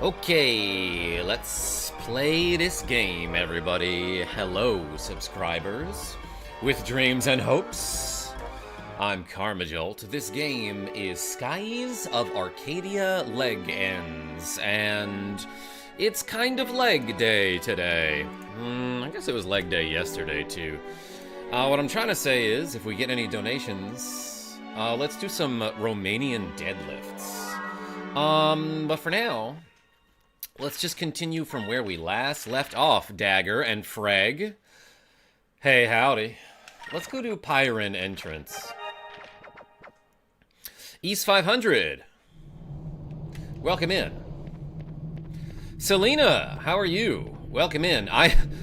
Okay, let's play this game, everybody. Hello, subscribers with dreams and hopes. I'm KarmaJolt. This game is Skies of Arcadia Leg Ends, and it's kind of leg day today. I guess it was leg day yesterday, too. What I'm trying to say is, if we get any donations, let's do some Romanian deadlifts. But for now, let's just continue from where we last left off, Dagger and Freg. Hey, howdy. Let's go to Pyron entrance. East 500. Welcome in. Selena, how are you? Welcome in.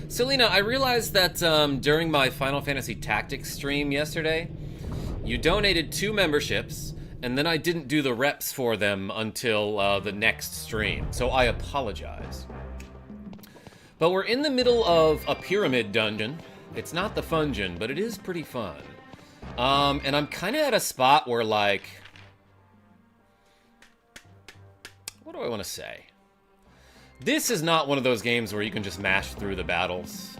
Selena, I realized that during my Final Fantasy Tactics stream yesterday, you donated 2 memberships, and then I didn't do the reps for them until the next stream, so I apologize. But we're in the middle of a pyramid dungeon. It's not the fungeon, but it is pretty fun. And I'm kind of at a spot where, like... What do I want to say? This is not one of those games where you can just mash through the battles.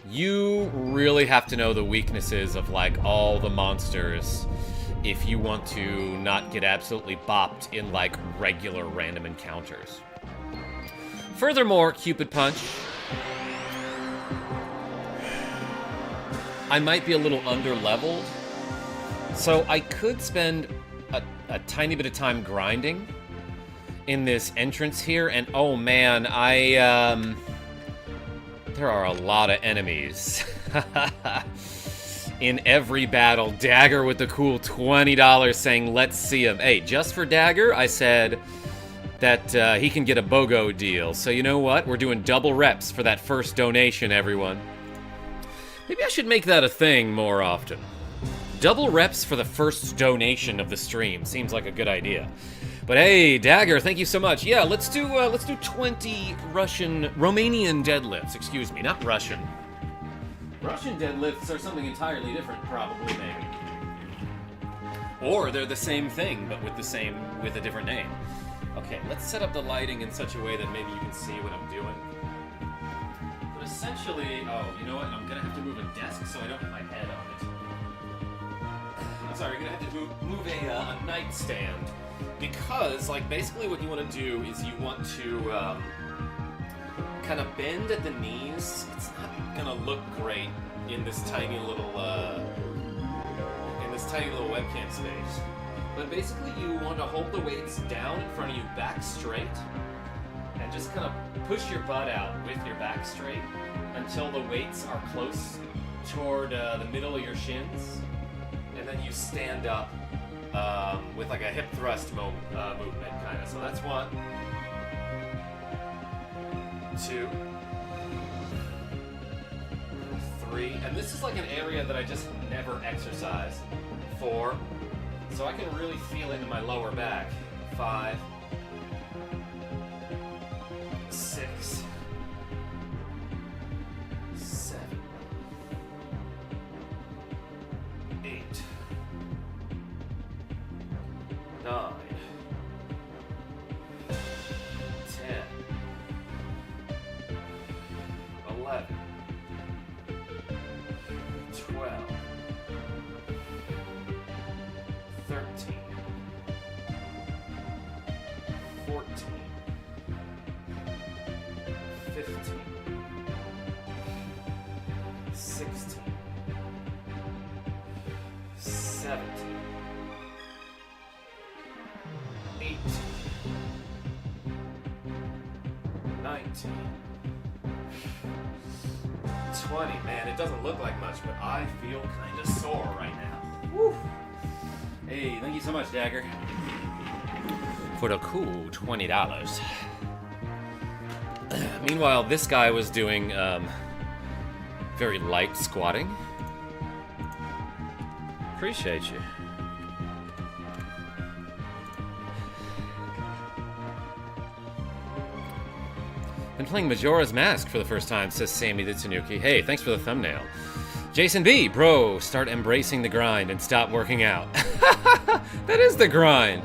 You really have to know the weaknesses of, like, all the monsters if you want to not get absolutely bopped in, like, regular random encounters. Furthermore, Cupid Punch. I might be a little under-leveled, so I could spend a tiny bit of time grinding in this entrance here, and oh man, there are a lot of enemies. In every battle, Dagger with the cool $20 saying, let's see him. Hey, just for Dagger, I said that he can get a BOGO deal. So you know what? We're doing double reps for that first donation, everyone. Maybe I should make that a thing more often. Double reps for the first donation of the stream. Seems like a good idea. But hey, Dagger, thank you so much. Yeah, let's do 20 Romanian deadlifts. Excuse me, not Russian. Russian deadlifts are something entirely different, probably, maybe. Or they're the same thing, but with a different name. Okay, let's set up the lighting in such a way that maybe you can see what I'm doing. But essentially, oh, you know what? I'm gonna have to move a desk so I don't hit my head on it. I'm sorry, you're gonna have to move a nightstand. Because, like, basically what you want to do is you want to kind of bend at the knees. It's not gonna look great in this tiny little webcam space. But basically you want to hold the weights down in front of you, back straight, and just kind of push your butt out with your back straight until the weights are close toward the middle of your shins, and then you stand up with like a hip thrust movement, kind of. So that's 1, 2, 3, and this is like an area that I just never exercise. 4, so I can really feel it in my lower back. 5, 6, 7, 8, 9, 10, 11, 12, 13, 14, 15, 16, 17, 18, 19, 20. Man, it doesn't look like much, but I feel kind of sore right now. Woo. Hey, thank you so much, Dagger, for the cool $20. Meanwhile, this guy was doing very light squatting. Appreciate you. Been playing Majora's Mask for the first time, says Sammy the Tanuki. Hey, thanks for the thumbnail. Jason B, bro, start embracing the grind and stop working out. That is the grind.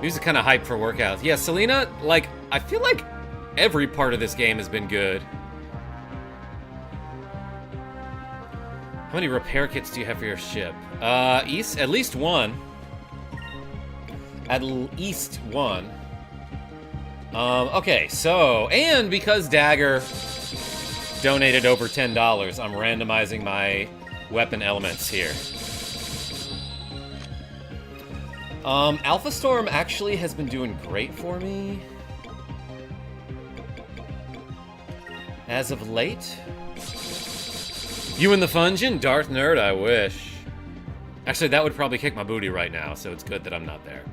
Music kind of hype for workouts. Yeah, Selena, like, I feel like every part of this game has been good. How many repair kits do you have for your ship? At least one. At least one. Okay, so, and because Dagger donated over $10, I'm randomizing my weapon elements here. Alpha Storm actually has been doing great for me. As of late. You in the Fungeon? Darth Nerd, I wish. Actually, that would probably kick my booty right now, so it's good that I'm not there.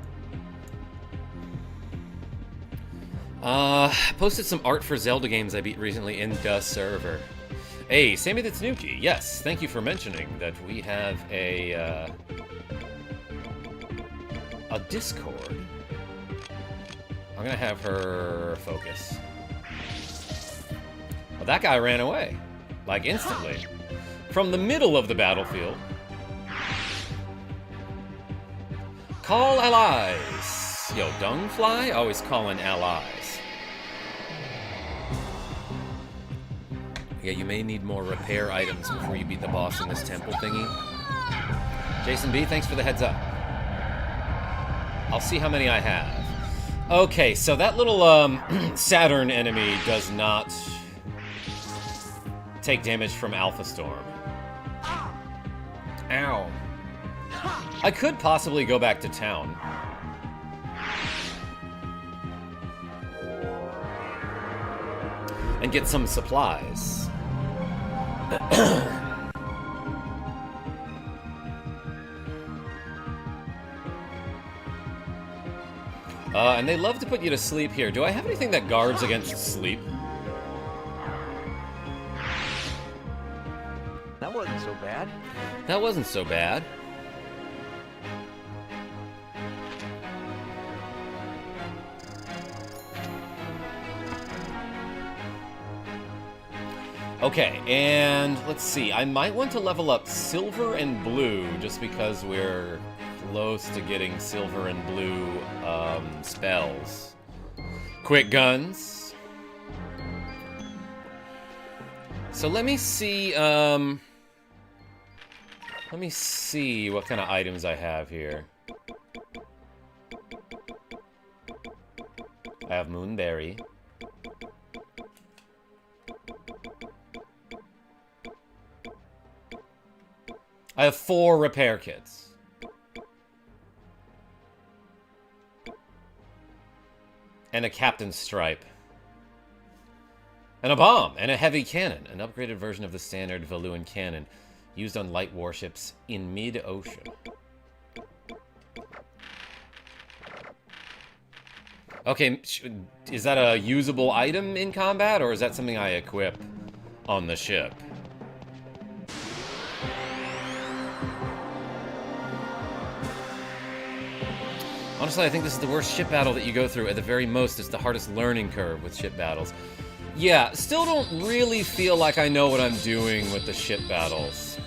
Posted some art for Zelda games I beat recently in the server. Hey, Sammy The Tanuki. Yes, thank you for mentioning that we have a Discord. I'm gonna have her focus. Well, that guy ran away. Like, instantly. From the middle of the battlefield. Call allies. Yo, Dungfly? Always calling allies. Yeah, you may need more repair items before you beat the boss in this temple thingy. Jason B, thanks for the heads up. I'll see how many I have. Okay, so that little Saturn enemy does not take damage from Alpha Storm. Ow. I could possibly go back to town. And get some supplies. And they love to put you to sleep here. Do I have anything that guards against sleep? That wasn't so bad. That wasn't so bad. Okay, and let's see. I might want to level up Silver and Blue just because we're close to getting Silver and Blue spells. Quick guns. So let me see what kind of items I have here. I have Moonberry. I have 4 repair kits. And a captain's stripe. And a bomb, and a heavy cannon. An upgraded version of the standard Valuan cannon, used on light warships in mid-ocean. Okay, is that a usable item in combat, or is that something I equip on the ship? Honestly, I think this is the worst ship battle that you go through. At the very most, it's the hardest learning curve with ship battles. Yeah, still don't really feel like I know what I'm doing with the ship battles.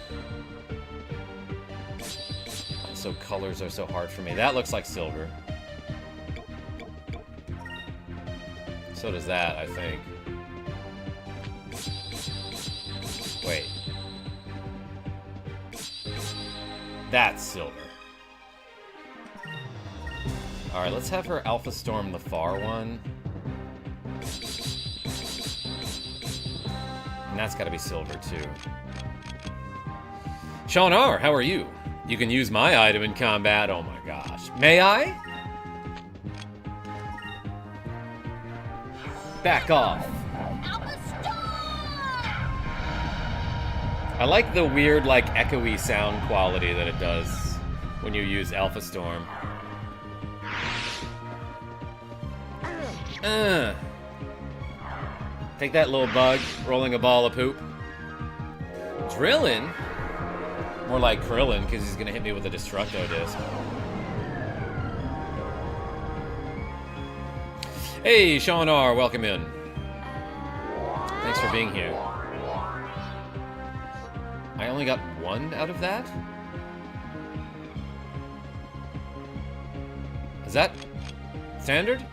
So colors are so hard for me. That looks like silver. So does that, I think. Wait. That's silver. Alright, let's have her Alpha Storm the far one. And that's gotta be silver, too. Sean R., how are you? You can use my item in combat. Oh my gosh. May I? Back off. I like the weird, like, echoey sound quality that it does when you use Alpha Storm. Take that, little bug, rolling a ball of poop. Drillin'? More like Krillin, because he's gonna hit me with a Destructo Disc. Hey, Sean R., welcome in. Thanks for being here. I only got 1 out of that? Is that Standard?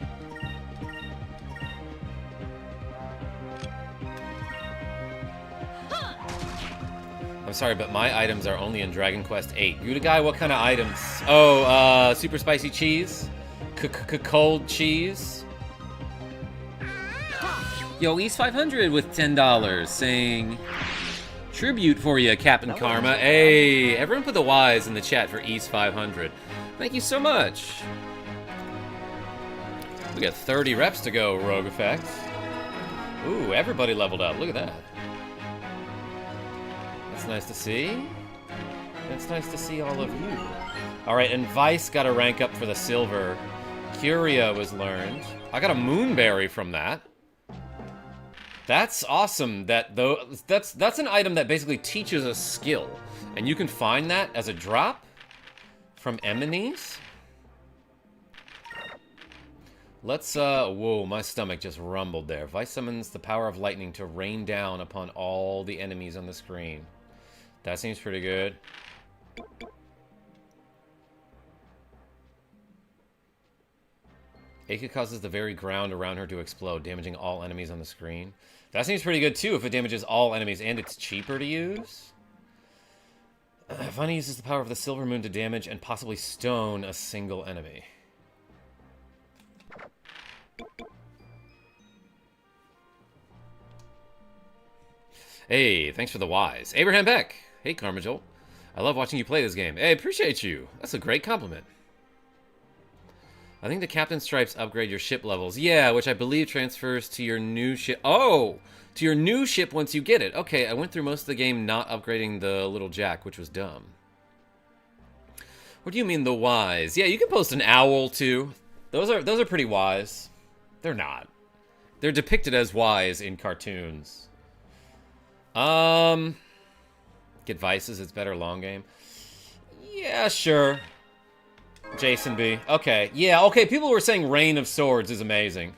I'm sorry, but my items are only in Dragon Quest VIII. Gouda Guy, what kind of items? Oh, super spicy cheese? Cold cheese? Yo, East 500 with $10 saying, tribute for you, Captain Karma. Hey, everyone put the Y's in the chat for East 500. Thank you so much. We got 30 reps to go, Rogue Effect. Ooh, everybody leveled up. Look at that. That's nice to see. That's nice to see all of you. Alright, and Vice got a rank up for the silver. Curia was learned. I got a Moonberry from that. That's awesome. That's an item that basically teaches a skill. And you can find that as a drop from enemies. Let's, whoa, my stomach just rumbled there. Vice summons the power of lightning to rain down upon all the enemies on the screen. That seems pretty good. Eika causes the very ground around her to explode, damaging all enemies on the screen. That seems pretty good, too, if it damages all enemies, and it's cheaper to use. Vani uses the power of the Silver Moon to damage and possibly stone a single enemy. Hey, thanks for the Y's. Abraham Beck. Hey, KarmaJolt. I love watching you play this game. Hey, appreciate you. That's a great compliment. I think the Captain Stripes upgrade your ship levels. Yeah, which I believe transfers to your new ship. Oh, to your new ship once you get it. Okay, I went through most of the game not upgrading the little Jack, which was dumb. What do you mean the Y's? Yeah, you can post an owl too. Those are pretty wise. They're not. They're depicted as wise in cartoons. Get Vices, it's better long game. Yeah, sure. Jason B. Okay, yeah, okay, people were saying Reign of Swords is amazing.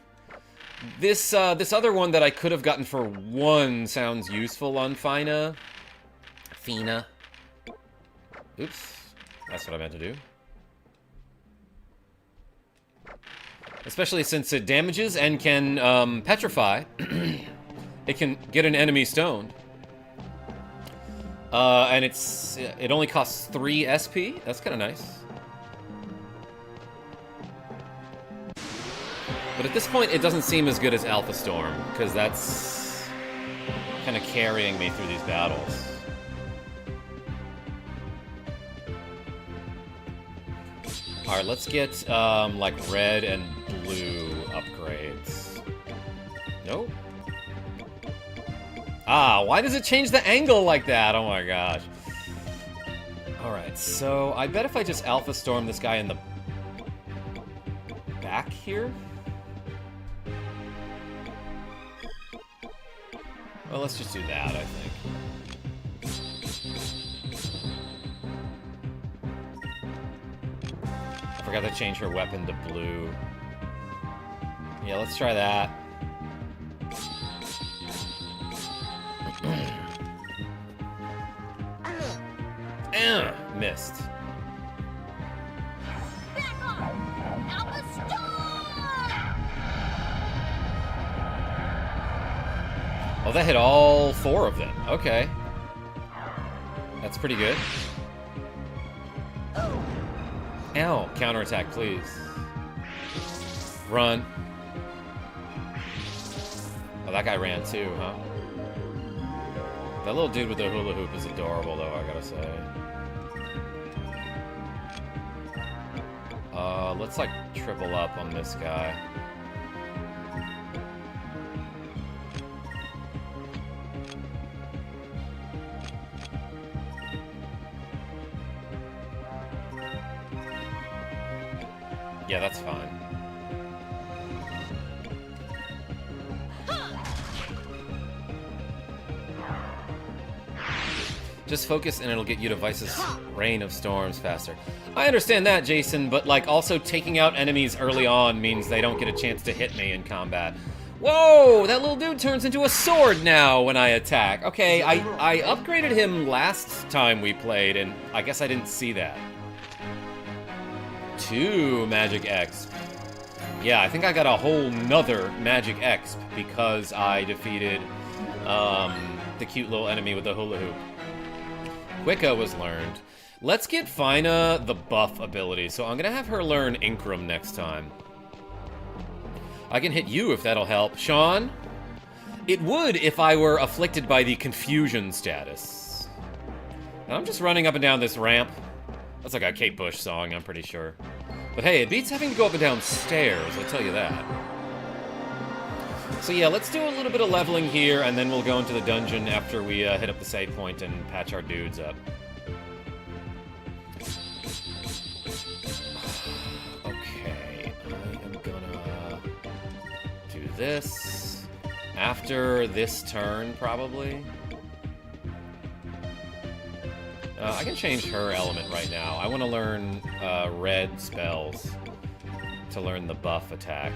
This other one that I could have gotten for 1 sounds useful on Fina. Fina. Oops. That's what I meant to do. Especially since it damages and can petrify. It can get an enemy stoned. And it only costs 3 SP. That's kind of nice. But at this point, it doesn't seem as good as Alpha Storm, because that's kind of carrying me through these battles. Alright, let's get, like, red and blue upgrades. Nope. Ah, why does it change the angle like that? Oh my gosh. Alright, so I bet if I just Alpha Storm this guy in the back here? Well, let's just do that, I think. I forgot to change her weapon to blue. Yeah, let's try that. Missed. Oh, that hit all 4 of them. Okay. That's pretty good. Ow. Counterattack, please. Run. Oh, that guy ran too, huh? That little dude with the hula hoop is adorable, though, I gotta say. Let's, like, triple up on this guy. Yeah, that's fine. Just focus and it'll get you to Vice's Reign of Storms faster. I understand that, Jason, but like also taking out enemies early on means they don't get a chance to hit me in combat. Whoa, that little dude turns into a sword now when I attack. Okay, I upgraded him last time we played and I guess I didn't see that. 2 Magic X. Yeah, I think I got a whole nother magic exp because I defeated the cute little enemy with the hula hoop. Quicka was learned. Let's get Fina the buff ability, so I'm gonna have her learn Incrum next time. I can hit you if that'll help. Sean? It would if I were afflicted by the confusion status. And I'm just running up and down this ramp. That's like a Kate Bush song, I'm pretty sure. But hey, it beats having to go up and down stairs, I'll tell you that. So yeah, let's do a little bit of leveling here, and then we'll go into the dungeon after we hit up the save point and patch our dudes up. Okay, I am gonna do this after this turn, probably. I can change her element right now. I want to learn red spells to learn the buff attack.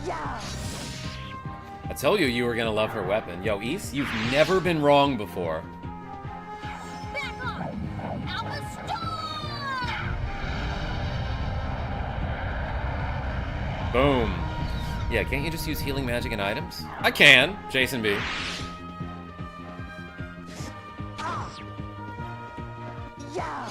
Yeah. I told you you were gonna love her weapon. Yo, East, you've never been wrong before. Back off! Alpha Storm! Boom. Yeah, can't you just use healing magic and items? I can, Jason B. Yeah.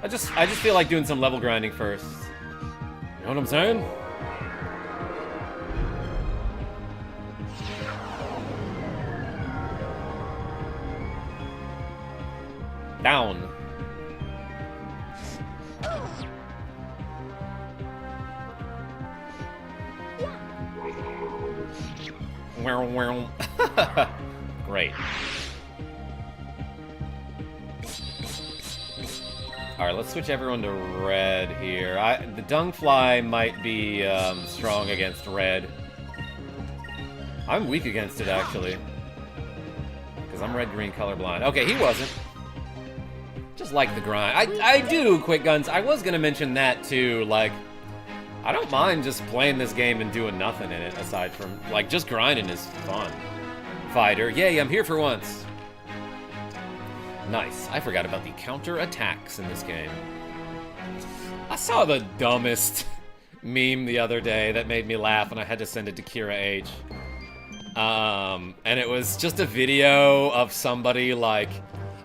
I just feel like doing some level grinding first. You know what I'm saying? Down. Great. Alright, let's switch everyone to red here. The Dungfly might be strong against red. I'm weak against it, actually. Because I'm red-green colorblind. Okay, he wasn't. Just like the grind. I do, Quick Guns. I was going to mention that, too. Like, I don't mind just playing this game and doing nothing in it, aside from, like, just grinding is fun. Fighter. Yay, I'm here for once. Nice. I forgot about the counter attacks in this game. I saw the dumbest meme the other day that made me laugh, and I had to send it to Kira H. And it was just a video of somebody, like,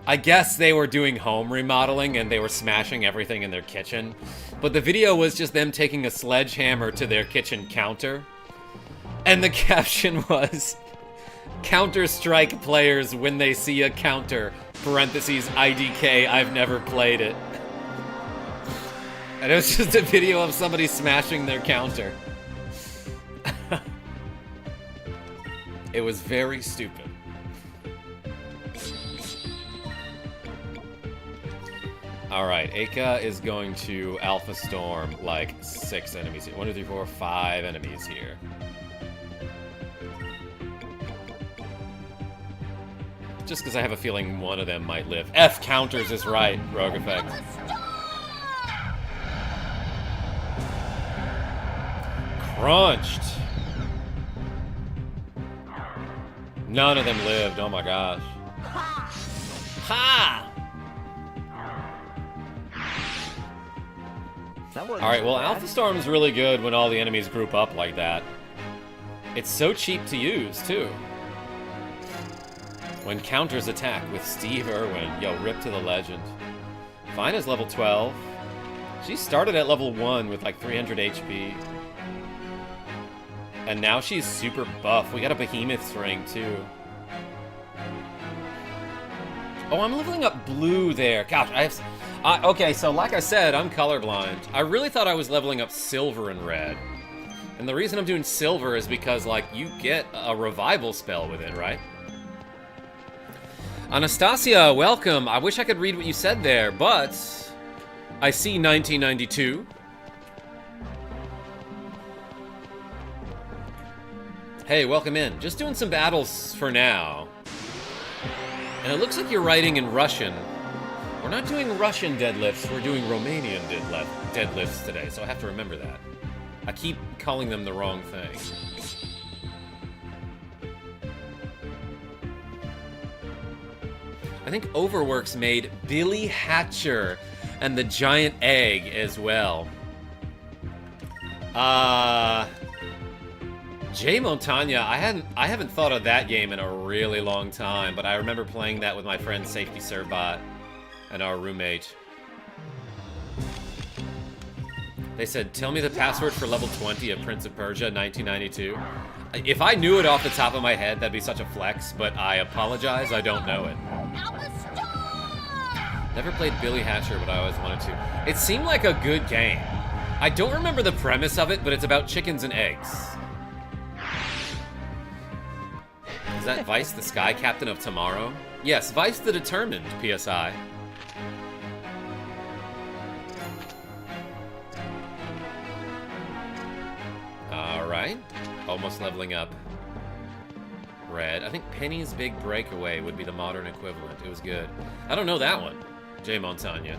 I guess they were doing home remodeling and they were smashing everything in their kitchen. But the video was just them taking a sledgehammer to their kitchen counter. And the caption was, Counter-Strike players when they see a counter, parentheses, IDK, I've never played it. And it was just a video of somebody smashing their counter. It was very stupid. Alright, Aka is going to Alpha Storm like 6 enemies here. 1, 2, 3, 4, 5 enemies here. Just because I have a feeling one of them might live. F counters is right, Rogue Effect. Crunched. None of them lived, oh my gosh. Ha! Alright, well, Alpha Storm's really good when all the enemies group up like that. It's so cheap to use, too. When counters attack with Steve Irwin. Yo, rip to the legend. Fina's level 12. She started at level 1 with like 300 HP. And now she's super buff. We got a Behemoth's ring, too. Oh, I'm leveling up blue there. Gosh, okay, so like I said, I'm colorblind. I really thought I was leveling up silver and red. And the reason I'm doing silver is because, like, you get a revival spell with it, right? Anastasia, welcome. I wish I could read what you said there, but I see 1992. Hey, welcome in. Just doing some battles for now. And it looks like you're writing in Russian. We're not doing Russian deadlifts, we're doing Romanian deadlifts today, so I have to remember that. I keep calling them the wrong thing. I think Overworks made Billy Hatcher and the Giant Egg as well. Jay Montagna, I haven't thought of that game in a really long time, but I remember playing that with my friend Safety Sirbot and our roommate. They said, tell me the password for level 20 of Prince of Persia 1992. If I knew it off the top of my head, that'd be such a flex, but I apologize, I don't know it. Never played Billy Hatcher, but I always wanted to. It seemed like a good game. I don't remember the premise of it, but it's about chickens and eggs. Is that Vice, the Sky Captain of Tomorrow? Yes, Vice the Determined, PSI. Alright. Almost leveling up. Red. I think Penny's Big Breakaway would be the modern equivalent. It was good. I don't know that one. Jay Montagna.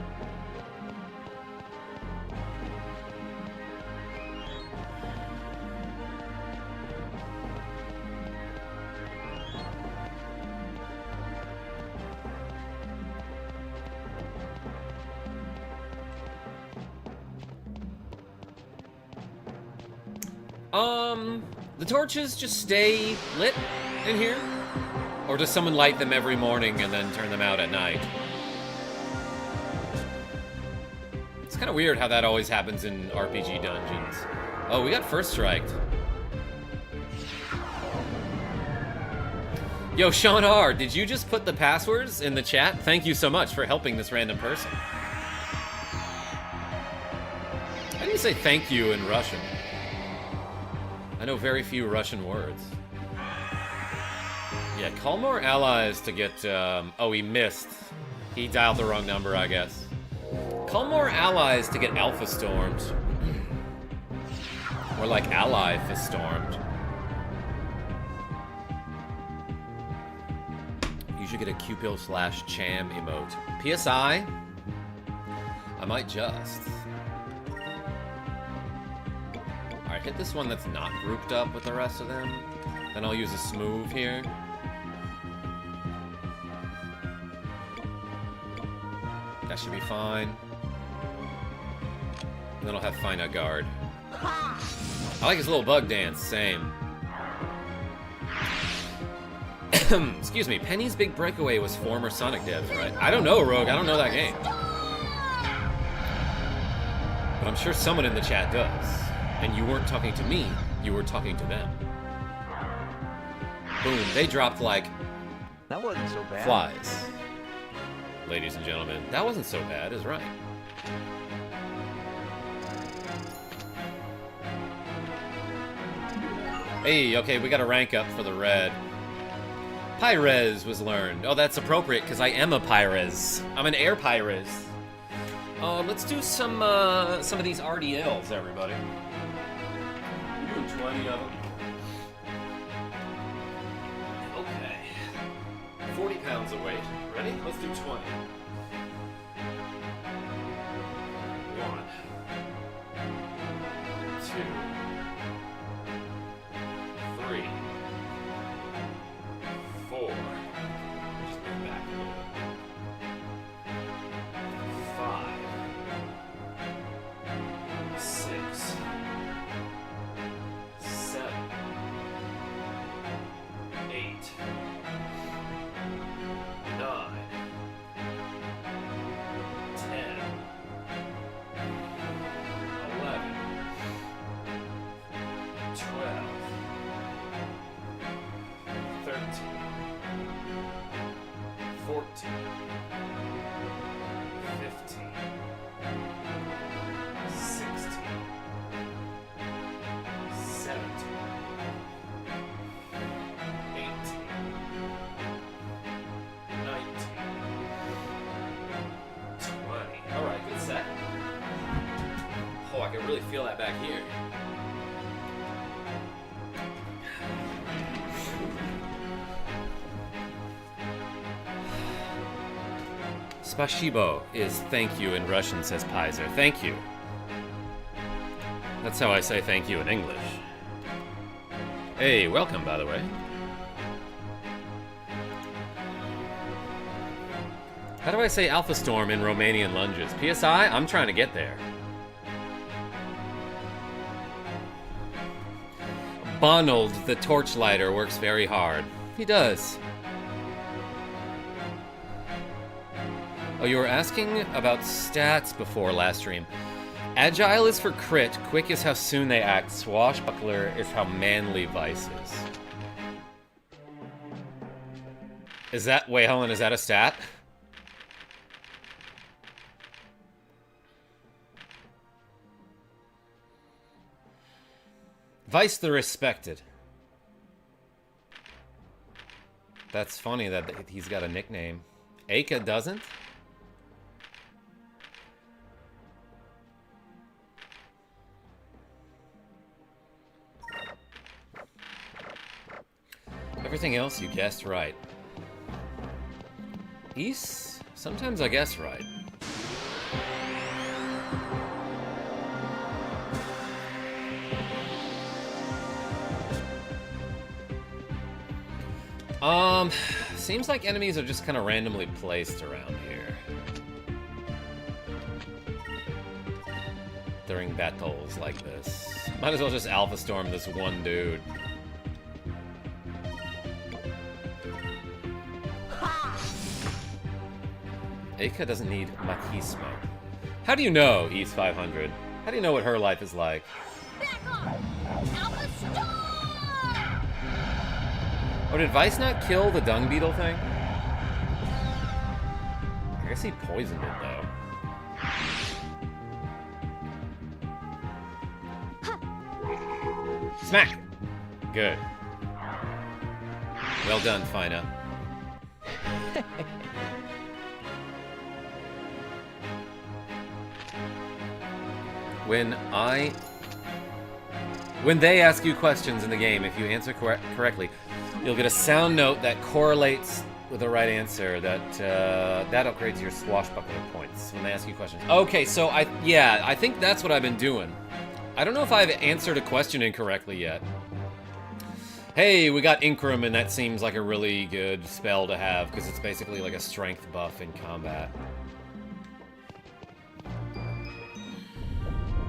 The torches just stay lit in here? Or does someone light them every morning and then turn them out at night? It's kind of weird how that always happens in RPG dungeons. Oh, we got first striked. Yo, Sean R., did you just put the passwords in the chat? Thank you so much for helping this random person. How do you say thank you in Russian? I know very few Russian words. Yeah, call more allies to get, oh, he missed. He dialed the wrong number, I guess. Call more allies to get Alpha Stormed. Or like Ally Stormed. You should get a Qpil/Cham emote. PSI? I might just. Alright, hit this one that's not grouped up with the rest of them. Then I'll use a smooth here. That should be fine. And then I'll have Fina guard. I like his little bug dance, same. Excuse me, Penny's Big Breakaway was former Sonic devs, right? I don't know, Rogue, I don't know that game. But I'm sure someone in the chat does. And you weren't talking to me, you were talking to them. Boom, they dropped like... That wasn't so bad. Flies. Ladies and gentlemen, that wasn't so bad, is right. Hey, okay, we got a rank up for the red. Pyrez was learned. Oh, that's appropriate, because I am a Pyrez. I'm an air Pyrez. Let's do some of these RDLs, everybody. We're doing 20 of them. Okay. 40 pounds of weight. Ready? Let's do 20. 1, 2, 3, 4. Just move back a little bit. 5, 6, 7, 8, 9, 10, 11, 12, 13, 14, 15, 16, 17, 18, 19, 20. Alright, good set. Oh, I can really feel that back here. Spashibo is thank you in Russian, says Pizer. Thank you. That's how I say thank you in English. Hey, welcome, by the way. How do I say Alpha Storm in Romanian lunges? PSI? I'm trying to get there. Bonald, the torchlighter, works very hard. He does. Oh, you were asking about stats before last stream. Agile is for crit, quick is how soon they act, swashbuckler is how manly Vice is. Is that, wait, Helen, is that a stat? Vice the Respected. That's funny that he's got a nickname. Aka doesn't? Everything else you guessed right. East? Sometimes I guess right. Seems like enemies are just kind of randomly placed around here. During battles like this. Might as well just Alpha Storm this one dude. Aka doesn't need machismo. How do you know, East 500? How do you know what her life is like? Back off! Alpha Storm! Oh, did Vice not kill the dung beetle thing? I guess he poisoned it, though. Smack! Good. Well done, Fina. When they ask you questions in the game, if you answer correctly, you'll get a sound note that correlates with the right answer. That upgrades your swashbuckler points when they ask you questions. Okay, so I think that's what I've been doing. I don't know if I've answered a question incorrectly yet. Hey, we got Incrum, and that seems like a really good spell to have because it's basically like a strength buff in combat.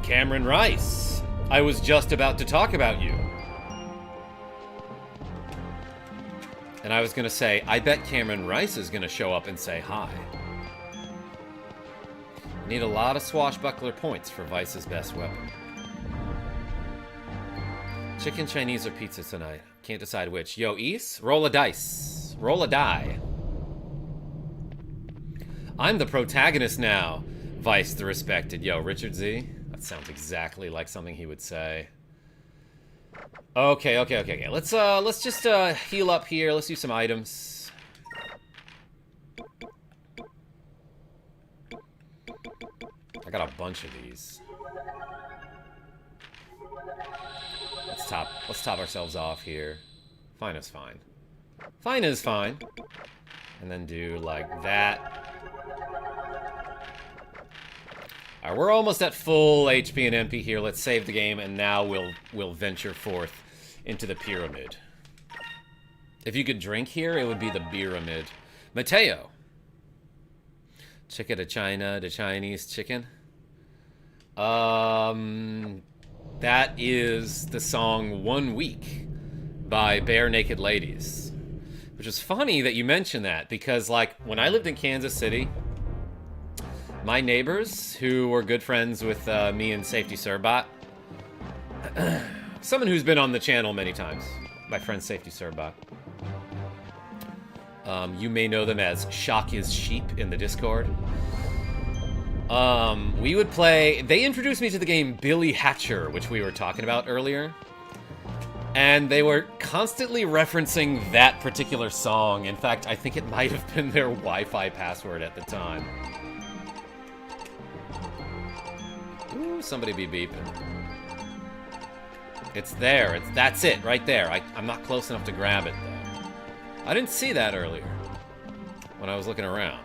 Cameron Rice, I was just about to talk about you. And I was gonna say, I bet Cameron Rice is gonna show up and say hi. Need a lot of swashbuckler points for Vice's best weapon. Chicken, Chinese, or pizza tonight? Can't decide which. Yo, East, roll a dice. Roll a die. I'm the protagonist now. Vice the Respected. Yo, Richard Z. That sounds exactly like something he would say. Okay. Let's just heal up here. Let's do some items. I got a bunch of these. Let's top ourselves off here. Fine is fine. Fine is fine. And then do like that. Alright, we're almost at full HP and MP here. Let's save the game, and now we'll venture forth into the pyramid. If you could drink here, it would be the pyramid. Mateo. Chicken to China, to Chinese chicken. That is the song 1 Week by Bare Naked Ladies. Which is funny that you mention that, because like when I lived in Kansas City, my neighbors, who were good friends with me and Safety Surbot, someone who's been on the channel many times, my friend Safety Surbot. You may know them as Shock is Sheep in the Discord. We would play... They introduced me to the game Billy Hatcher, which we were talking about earlier. And they were constantly referencing that particular song. In fact, I think it might have been their Wi-Fi password at the time. Ooh, somebody be beeping. It's there. That's it, right there. I'm not close enough to grab it, though. I didn't see that earlier when I was looking around.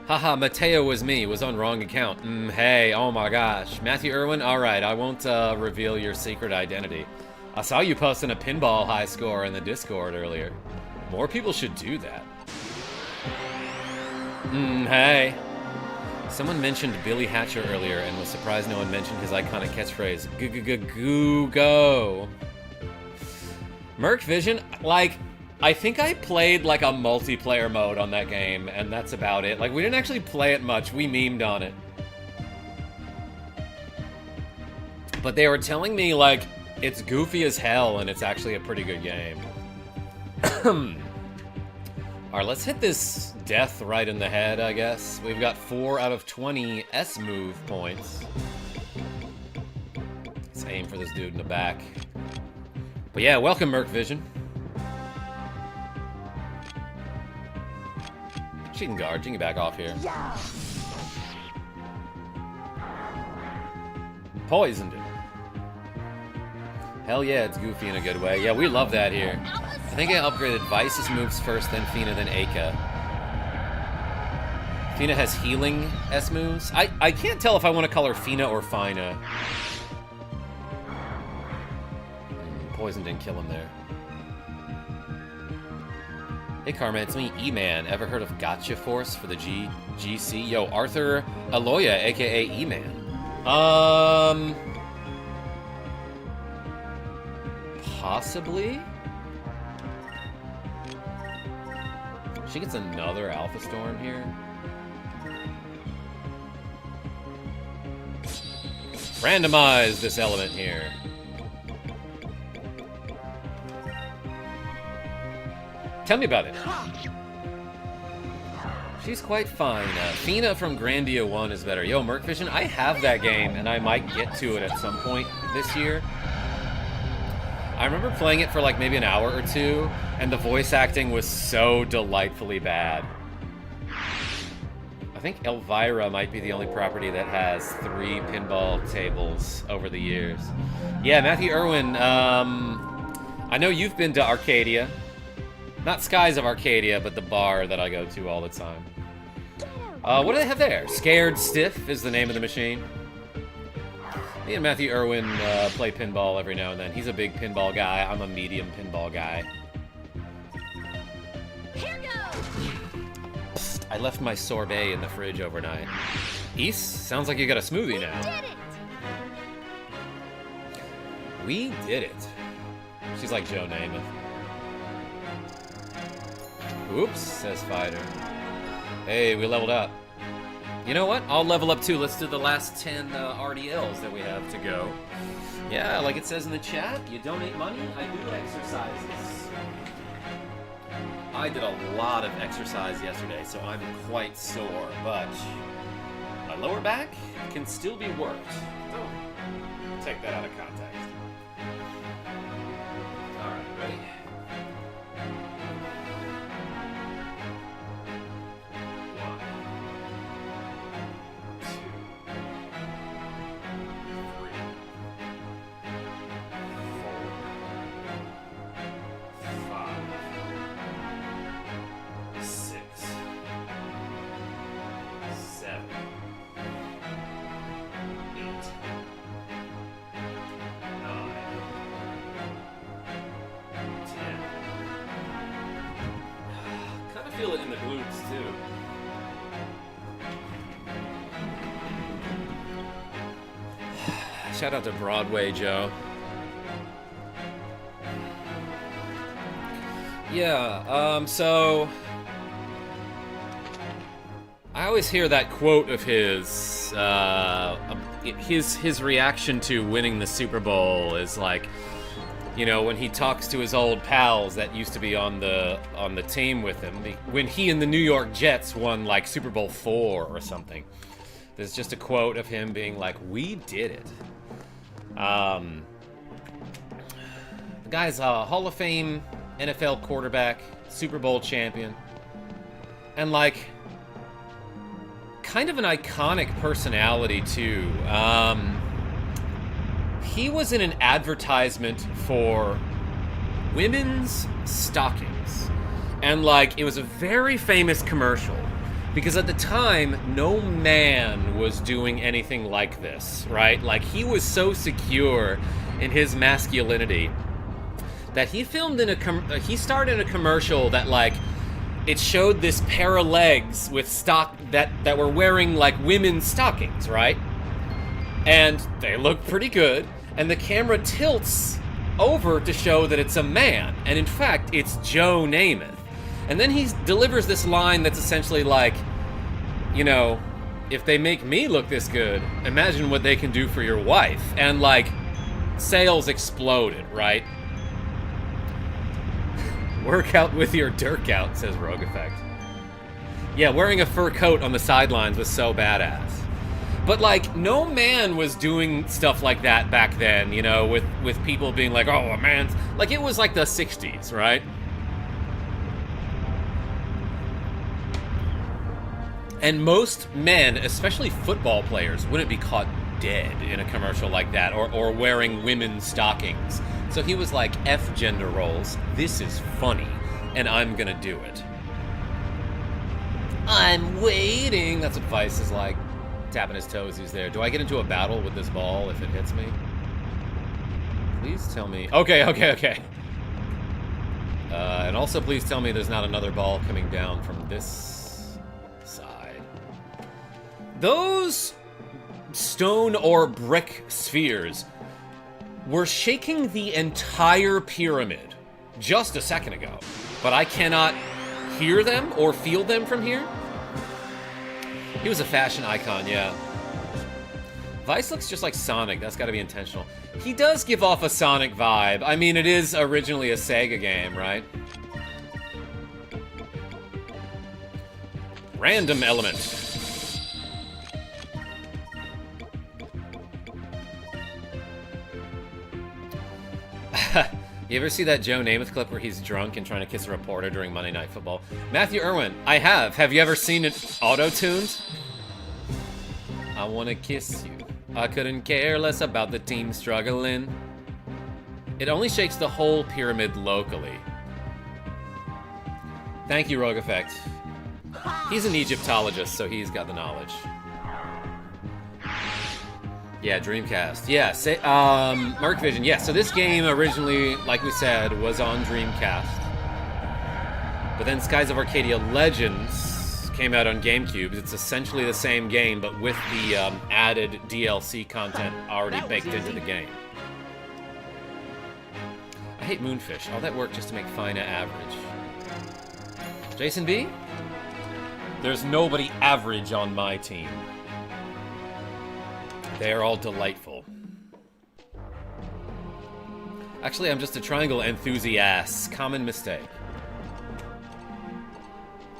Haha, Mateo was me. Was on wrong account. Hey, oh my gosh. Matthew Irwin? Alright, I won't reveal your secret identity. I saw you posting a pinball high score in the Discord earlier. More people should do that. Hey. Someone mentioned Billy Hatcher earlier and was surprised no one mentioned his iconic catchphrase, go. Merc Vision, like, I think I played like a multiplayer mode on that game, and that's about it. Like, we didn't actually play it much, we memed on it. But they were telling me, like, it's goofy as hell, and it's actually a pretty good game. Alright, let's hit this death right in the head, I guess. We've got 4 out of 20 S-move points. Let's aim for this dude in the back. But yeah, welcome, Merc Vision. She can guard. She can back off here. Yeah. Poisoned it. Hell yeah, it's goofy in a good way. Yeah, we love that here. I think I upgraded Vice's moves first, then Fina, then Aka. Fina has healing S moves. I can't tell if I want to call her Fina or Fina. Poison didn't kill him there. Hey Karma, it's me, E-Man. Ever heard of Gotcha Force for the GC? Yo, Arthur Aloya, aka E-Man. Possibly? She gets another Alpha Storm here. Randomize this element here. Tell me about it. She's quite fine. Fina from Grandia 1 is better. Yo, Merc Vision, I have that game, and I might get to it at some point this year. I remember playing it for like maybe an hour or two, and the voice acting was so delightfully bad. I think Elvira might be the only property that has 3 pinball tables over the years. Yeah, Matthew Irwin, I know you've been to Arcadia. Not Skies of Arcadia, but the bar that I go to all the time. What do they have there? Scared Stiff is the name of the machine. Me and Matthew Irwin play pinball every now and then. He's a big pinball guy. I'm a medium pinball guy. Here goes. Psst, I left my sorbet in the fridge overnight. East, sounds like you got a smoothie now. Did it. We did it. She's like Joe Namath. Oops, says Fighter. Hey, we leveled up. You know what? I'll level up too. Let's do the last 10 RDLs that we have to go. Yeah, like it says in the chat, you donate money, I do exercises. I did a lot of exercise yesterday, so I'm quite sore, but my lower back can still be worked. Don't take that out of context. Alright, ready? Feel it in the glutes too. Shout out to Broadway Joe. Yeah, so I always hear that quote of his reaction to winning the Super Bowl is like, you know, when he talks to his old pals that used to be on the team with him, when he and the New York Jets won like Super Bowl 4 or something. There's just a quote of him being like, "We did it." The guy's a Hall of Fame NFL quarterback, Super Bowl champion, and like kind of an iconic personality too. He was in an advertisement for women's stockings. And, like, it was a very famous commercial Because at the time, no man was doing anything like this, right? Like, he was so secure in his masculinity that he filmed in he starred in a commercial that, like, it showed this pair of legs with that were wearing, like, women's stockings, right? And they look pretty good, and the camera tilts over to show that it's a man, and in fact, it's Joe Namath. And then he delivers this line that's essentially like, you know, if they make me look this good, imagine what they can do for your wife. And, like, sales exploded, right? Work out with your dirk out, says Rogue Effect. Yeah, wearing a fur coat on the sidelines was so badass. But, like, no man was doing stuff like that back then, you know, with people being like, oh, a man's... Like, it was like the 60s, right? And most men, especially football players, wouldn't be caught dead in a commercial like that, or wearing women's stockings. So he was like, F gender roles, this is funny, and I'm gonna do it. I'm waiting. That's what Vice is like, tapping his toes, he's there. Do I get into a battle with this ball if it hits me? Please tell me. Okay. And also please tell me there's not another ball coming down from this side. Those stone or brick spheres were shaking the entire pyramid just a second ago, but I cannot hear them or feel them from here. He was a fashion icon, yeah. Vice looks just like Sonic. That's got to be intentional. He does give off a Sonic vibe. I mean, it is originally a Sega game, right? Random element. You ever see that Joe Namath clip where he's drunk and trying to kiss a reporter during Monday Night Football? Matthew Irwin, I have. Have you ever seen it auto-tuned? I want to kiss you. I couldn't care less about the team struggling. It only shakes the whole pyramid locally. Thank you, Rogue Effect. He's an Egyptologist, so he's got the knowledge. Yeah, Dreamcast. Yeah, Merc Vision. Yeah, so this game originally, like we said, was on Dreamcast. But then Skies of Arcadia Legends came out on GameCube. It's essentially the same game, but with the added DLC content already baked into the game. I hate Moonfish. All that work just to make Fina average. Jason B? There's nobody average on my team. They are all delightful. Actually, I'm just a triangle enthusiast. Common mistake.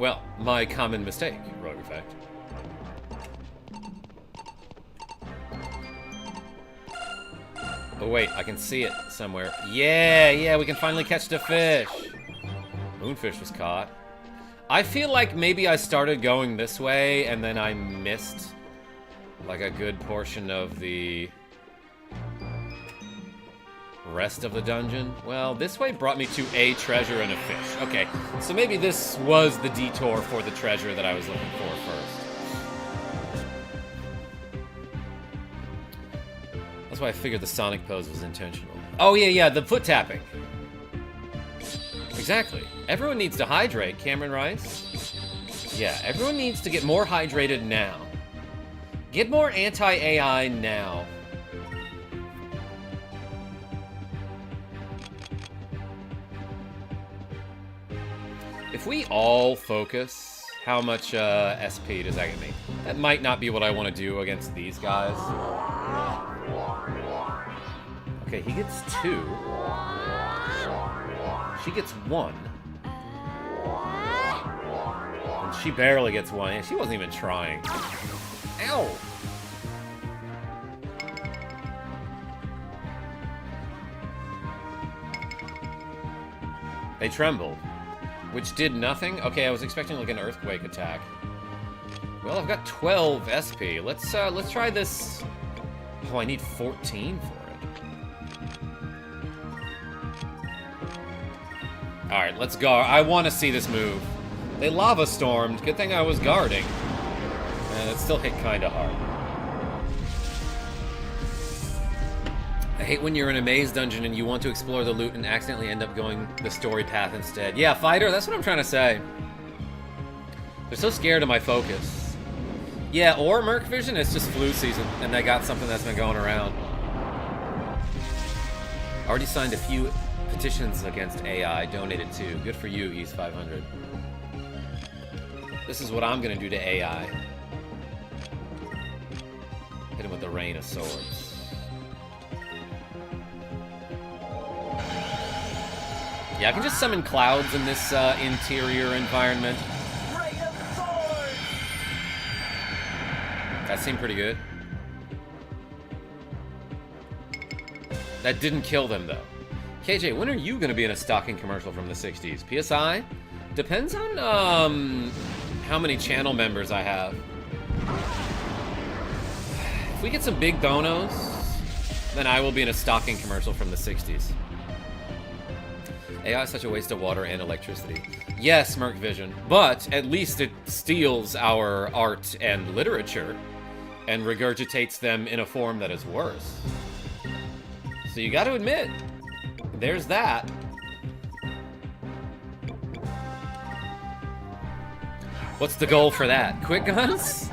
Well, my common mistake, Rogue Effect. Oh wait, I can see it somewhere. Yeah, we can finally catch the fish. Moonfish was caught. I feel like maybe I started going this way and then I missed like a good portion of the rest of the dungeon. Well, this way brought me to a treasure and a fish. Okay, so maybe this was the detour for the treasure that I was looking for first. That's why I figured the Sonic pose was intentional. Oh yeah, the foot tapping. Exactly. Everyone needs to hydrate, Cameron Rice. Yeah, everyone needs to get more hydrated now. Get more anti-AI now. If we all focus, how much SP does that get me? That might not be what I want to do against these guys. Okay, he gets 2. She gets 1. And she barely gets 1. Yeah, she wasn't even trying. Ow! They trembled, which did nothing. Okay, I was expecting like an earthquake attack. Well, I've got 12 SP. Let's try this. Oh, I need 14 for it. All right, let's go. I want to see this move. They lava stormed. Good thing I was guarding. And it still hit kinda hard. I hate when you're in a maze dungeon and you want to explore the loot and accidentally end up going the story path instead. Yeah, fighter, that's what I'm trying to say. They're so scared of my focus. Yeah, or Merc Vision, it's just flu season, and they got something that's been going around. Already signed a few petitions against AI, donated too. Good for you, East 500. This is what I'm gonna do to AI. Hit him with the rain of swords. Yeah, I can just summon clouds in this interior environment. That seemed pretty good. That didn't kill them, though. KJ, when are you going to be in a stocking commercial from the 60s? PSI? Depends on how many channel members I have. If we get some big donos, then I will be in a stocking commercial from the 60s. AI is such a waste of water and electricity. Yes, Merc Vision, but at least it steals our art and literature and regurgitates them in a form that is worse. So you gotta admit, there's that. What's the goal for that? Quick guns?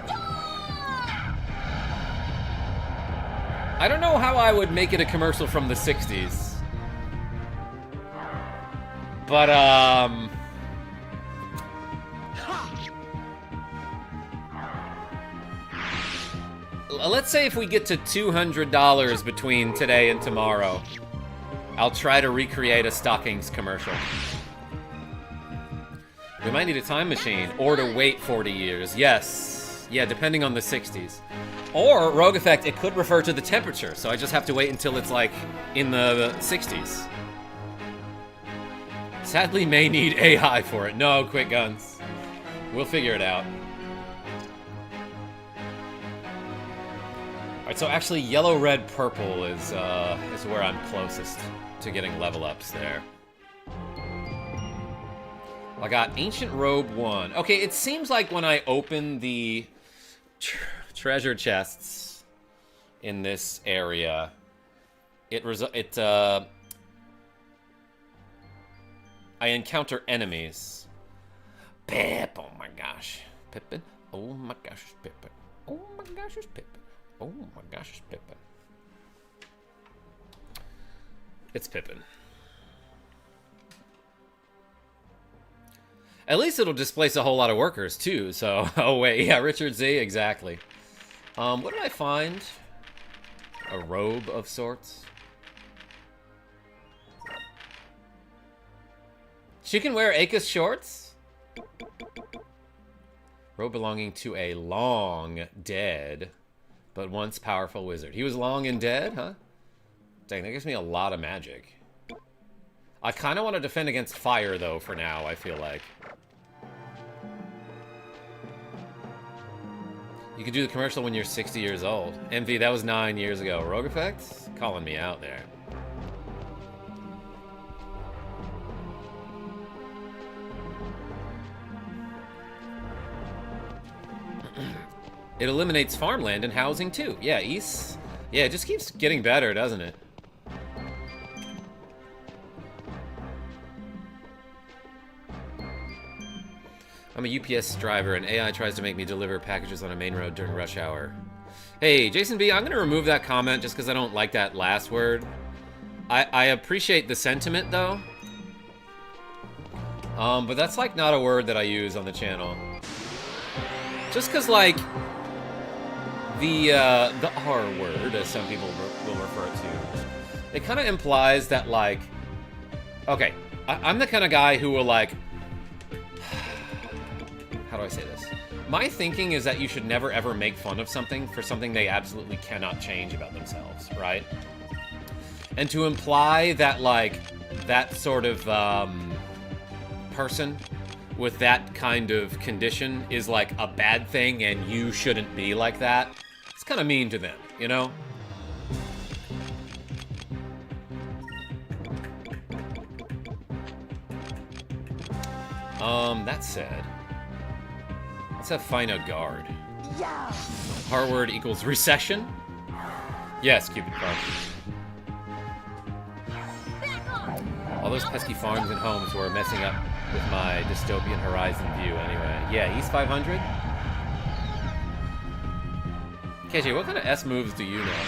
I don't know how I would make it a commercial from the 60s. But, let's say if we get to $200 between today and tomorrow, I'll try to recreate a stockings commercial. We might need a time machine, or to wait 40 years. Yes. Yeah, depending on the 60s. Or, Rogue Effect, it could refer to the temperature, so I just have to wait until it's, like, in the 60s. Sadly, may need AI for it. No, quick guns. We'll figure it out. Alright, so actually yellow, red, purple is where I'm closest to getting level ups there. I got Ancient Robe 1. Okay, it seems like when I open the treasure chests in this area, I encounter enemies. Pip, oh my gosh. Pippin, oh my gosh, it's Pippin. Oh my gosh, it's Pippin. Oh my gosh, it's Pippin. It's Pippin. At least it'll displace a whole lot of workers, too, so... Oh, wait, yeah, Richard Z, exactly. What did I find? A robe of sorts? She can wear Aka's shorts? Robe belonging to a long dead, but once powerful wizard. He was long and dead, huh? Dang, that gives me a lot of magic. I kind of want to defend against fire, though, for now, I feel like. You can do the commercial when you're 60 years old. MV, that was 9 years ago. Rogue Effect? Calling me out there. It eliminates farmland and housing, too. Yeah, East. Yeah, it just keeps getting better, doesn't it? I'm a UPS driver, and AI tries to make me deliver packages on a main road during rush hour. Hey, Jason B, I'm going to remove that comment just because I don't like that last word. I appreciate the sentiment, though. But that's, like, not a word that I use on the channel. Just because, like, the R word, as some people will refer to, it kind of implies that, like... Okay, I'm the kind of guy who will, like... How do I say this? My thinking is that you should never ever make fun of something for something they absolutely cannot change about themselves, right? And to imply that, like, that sort of person with that kind of condition is, like, a bad thing and you shouldn't be like that, it's kind of mean to them, you know? That said... Let's have Fina guard. Harward equals recession? Yes, Cupid Crunch. All those pesky farms and homes were messing up with my dystopian horizon view anyway. Yeah, East 500? KJ, what kind of S moves do you know?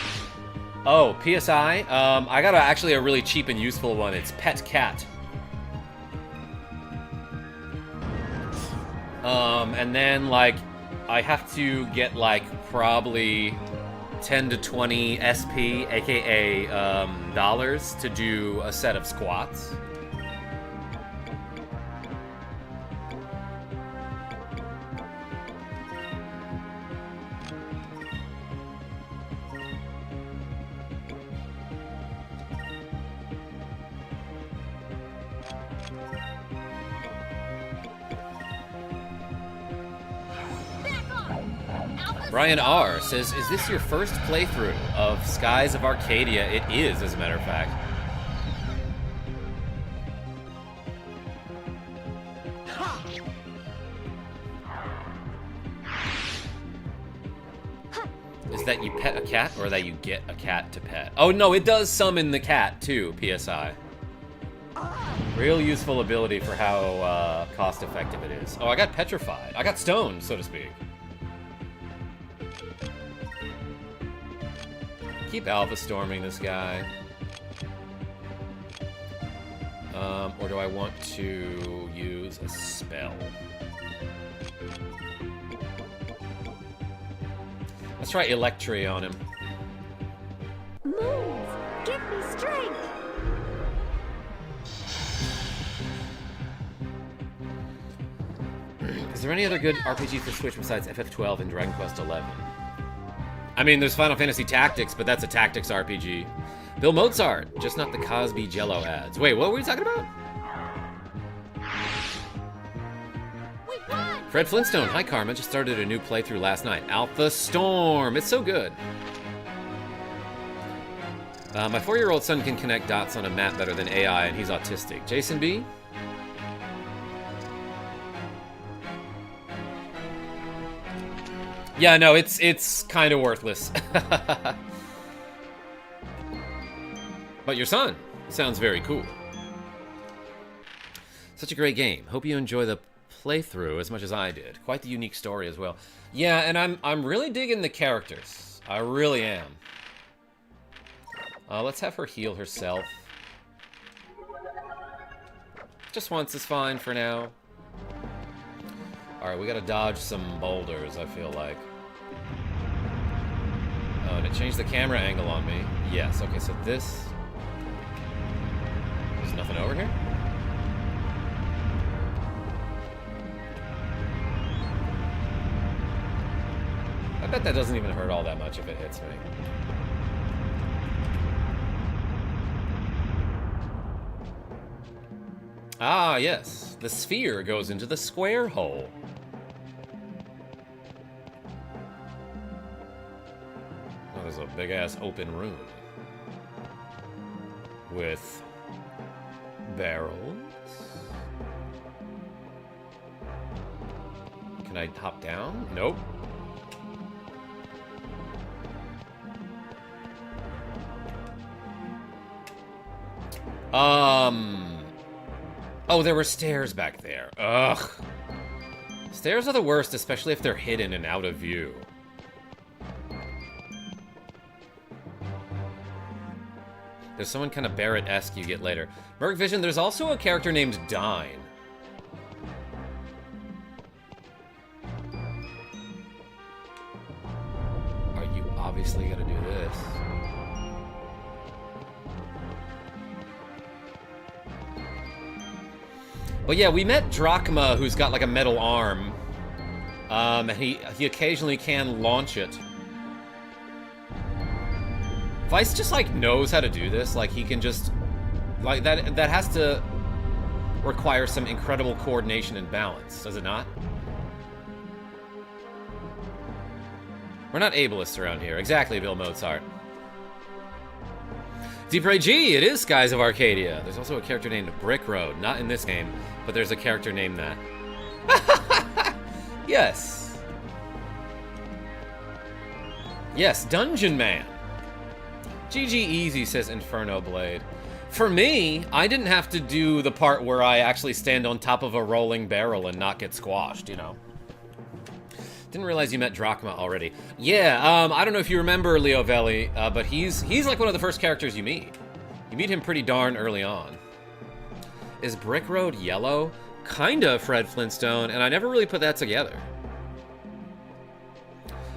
Oh, PSI? I got actually a really cheap and useful one. It's Pet Cat. And then, like, I have to get, like, probably 10 to 20 SP, aka dollars, to do a set of squats. Brian R. says, is this your first playthrough of Skies of Arcadia? It is, as a matter of fact. Is that you pet a cat, or that you get a cat to pet? Oh no, it does summon the cat too, PSI. Real useful ability for how cost-effective it is. Oh, I got petrified. I got stoned, so to speak. Keep alpha storming this guy. Or do I want to use a spell? Let's try Electri on him. Move! Give me strength! Is there any other good RPG for Switch besides FF12 and Dragon Quest XI? I mean, there's Final Fantasy Tactics, but that's a tactics RPG. Bill Mozart, just not the Cosby Jello ads. Wait, what were we talking about? We won! Fred Flintstone, hi Karma, just started a new playthrough last night. Alpha Storm, it's so good. My 4-year-old son can connect dots on a map better than AI, and he's autistic. Jason B? Yeah, no, it's kind of worthless. But your son sounds very cool. Such a great game. Hope you enjoy the playthrough as much as I did. Quite the unique story as well. Yeah, and I'm really digging the characters. I really am. Let's have her heal herself. Just once is fine for now. Alright, we gotta dodge some boulders, I feel like. Oh, and it changed the camera angle on me. Yes, okay, so this... There's nothing over here? I bet that doesn't even hurt all that much if it hits me. Ah, yes. The sphere goes into the square hole. Oh, there's a big-ass open room. With barrels. Can I hop down? Nope. Oh, there were stairs back there. Ugh. Stairs are the worst, especially if they're hidden and out of view. There's someone kind of Barrett-esque you get later. Merc Vision, there's also a character named Dine. Are you obviously gonna do this? But yeah, we met Drachma, who's got like a metal arm. And he occasionally can launch it. Vice just like knows how to do this. Like he can just like that has to require some incredible coordination and balance, does it not? We're not ableists around here. Exactly, Bill Mozart. Deep Ray G, it is Skies of Arcadia. There's also a character named Brick Road. Not in this game, but there's a character named that. Yes. Yes, Dungeon Man. GG Easy, says Inferno Blade. For me, I didn't have to do the part where I actually stand on top of a rolling barrel and not get squashed, you know. Didn't realize you met Drachma already. Yeah, I don't know if you remember Leo Velli, but he's like one of the first characters you meet. You meet him pretty darn early on. Is Brick Road yellow? Kinda, Fred Flintstone, and I never really put that together.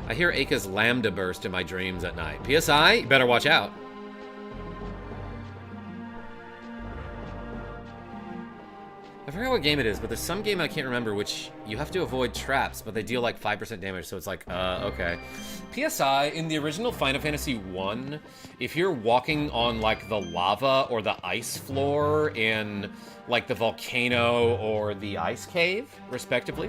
I hear Aka's lambda burst in my dreams at night. PSI, you better watch out. I forgot what game it is, but there's some game I can't remember which you have to avoid traps, but they deal like 5% damage, so it's like, okay. PSI, in the original Final Fantasy 1, if you're walking on like the lava or the ice floor in like the volcano or the ice cave, respectively,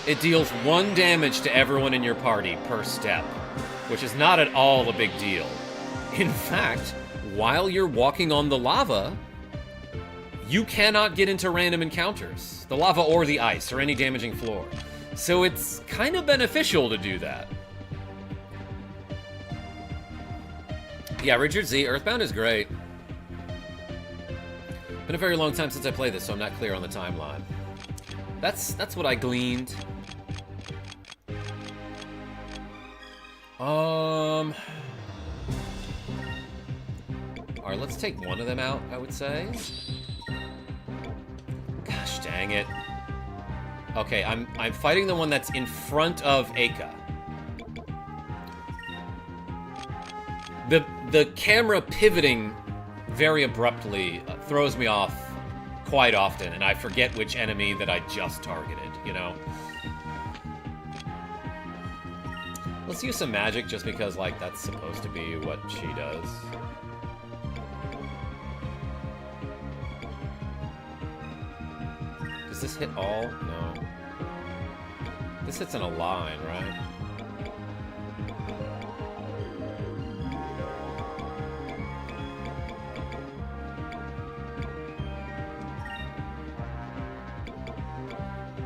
it deals 1 damage to everyone in your party per step, which is not at all a big deal. In fact, while you're walking on the lava, you cannot get into random encounters, the lava or the ice or any damaging floor. So it's kind of beneficial to do that. Yeah, Richard Z, Earthbound is great. Been a very long time since I played this, so I'm not clear on the timeline. That's what I gleaned. Alright, let's take one of them out, I would say. Gosh dang it. Okay, I'm fighting the one that's in front of Aka. The camera pivoting very abruptly throws me off quite often, and I forget which enemy that I just targeted, you know? Let's use some magic just because, like, that's supposed to be what she does. Does this hit all? No. This hits in a line, right?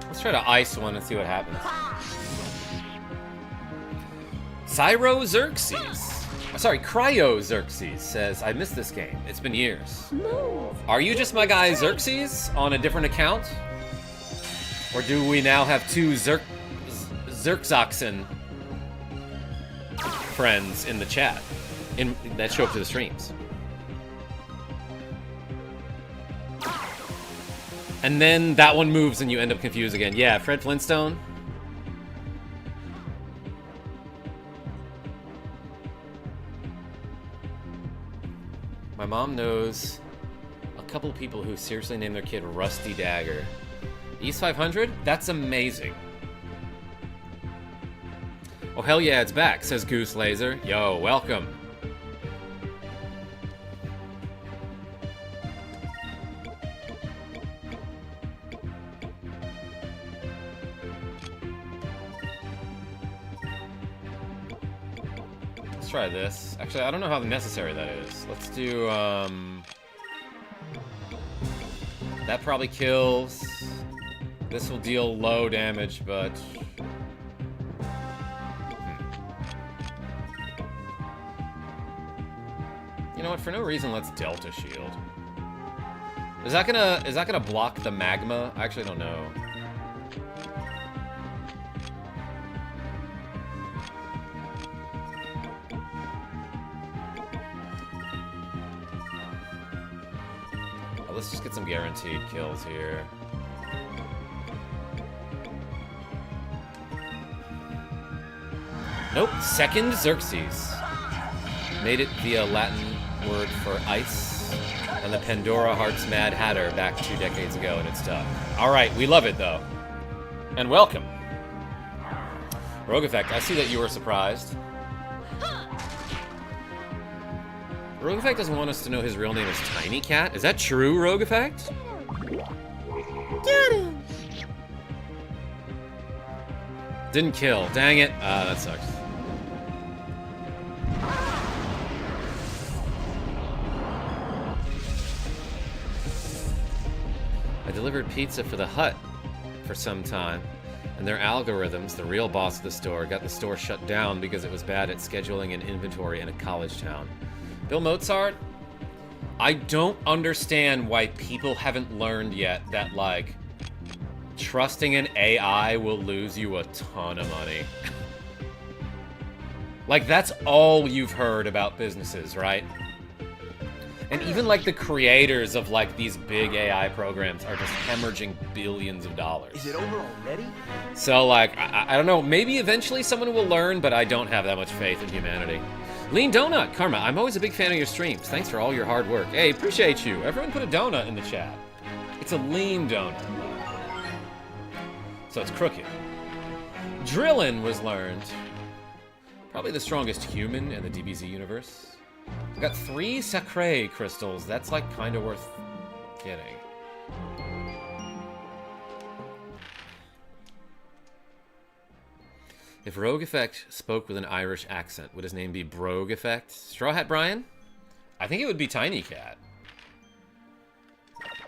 Let's try to ice one and see what happens. Cyro Xerxes. Sorry, Cryo Xerxes says, I missed this game. It's been years. Are you just my guy Xerxes on a different account? Or do we now have two Xerxoxen friends in the chat that show up to the streams? And then that one moves and you end up confused again. Yeah, Fred Flintstone. My mom knows a couple people who seriously named their kid Rusty Dagger. East 500? That's amazing. Oh, hell yeah, it's back, says Goose Laser. Yo, welcome. Let's try this. Actually, I don't know how necessary that is. Let's do, that probably kills. This will deal low damage, but... You know what, for no reason, let's Delta Shield. Is that gonna block the magma? I actually don't know. Oh, let's just get some guaranteed kills here. Nope, second Xerxes. Made it via Latin word for ice, and the Pandora Hearts Mad Hatter back 2 decades ago, and it's tough. Alright, we love it though. And welcome. Rogue Effect, I see that you were surprised. Rogue Effect doesn't want us to know his real name is Tiny Cat. Is that true, Rogue Effect? Get him! Didn't kill. Dang it. That sucks. I delivered pizza for the hut for some time, And their algorithms, the real boss of the store, got the store shut down because it was bad at scheduling an inventory in a college town. Bill Mozart, I don't understand why people haven't learned yet that, like, trusting an AI will lose you a ton of money. Like, that's all you've heard about businesses, right? And even, like, the creators of, like, these big AI programs are just hemorrhaging billions of dollars. Is it over already? So, like, I don't know. Maybe eventually someone will learn, but I don't have that much faith in humanity. Lean Donut, Karma, I'm always a big fan of your streams. Thanks for all your hard work. Hey, appreciate you. Everyone put a donut in the chat. It's a lean donut. So it's crooked. Drillin was learned. Probably the strongest human in the DBZ universe. We got 3 Sacre crystals. That's, like, kind of worth getting. If Rogue Effect spoke with an Irish accent, would his name be Brogue Effect? Straw Hat Brian? I think it would be Tiny Cat.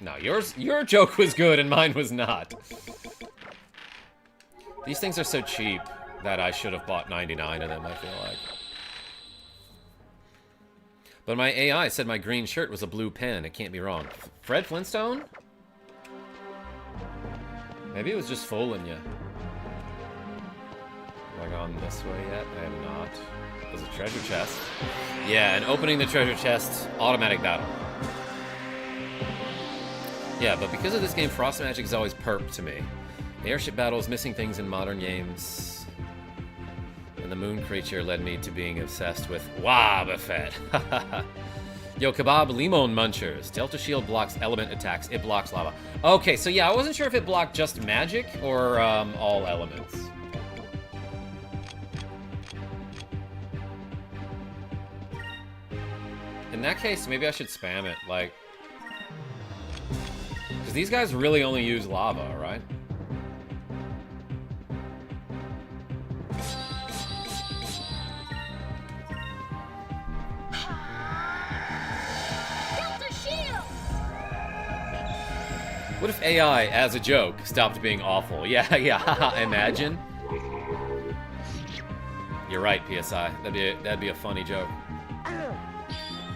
No, your joke was good and mine was not. These things are so cheap that I should have bought 99 of them, I feel like. But my AI said my green shirt was a blue pen. It can't be wrong. Fred Flintstone? Maybe it was just fooling you. Have I gone this way yet? I have not. There's a treasure chest. Yeah, and opening the treasure chest, automatic battle. Yeah, but because of this game, Frost Magic is always perp to me. The airship battles, missing things in modern games. And the moon creature led me to being obsessed with Wobbuffet. Yo, Kebab Limon Munchers. Delta Shield blocks element attacks. It blocks lava. Okay, so yeah, I wasn't sure if it blocked just magic or all elements. In that case, maybe I should spam it, like... Because these guys really only use lava, right? What if AI, as a joke, stopped being awful? Yeah, yeah, imagine. You're right, PSI. That'd be a funny joke.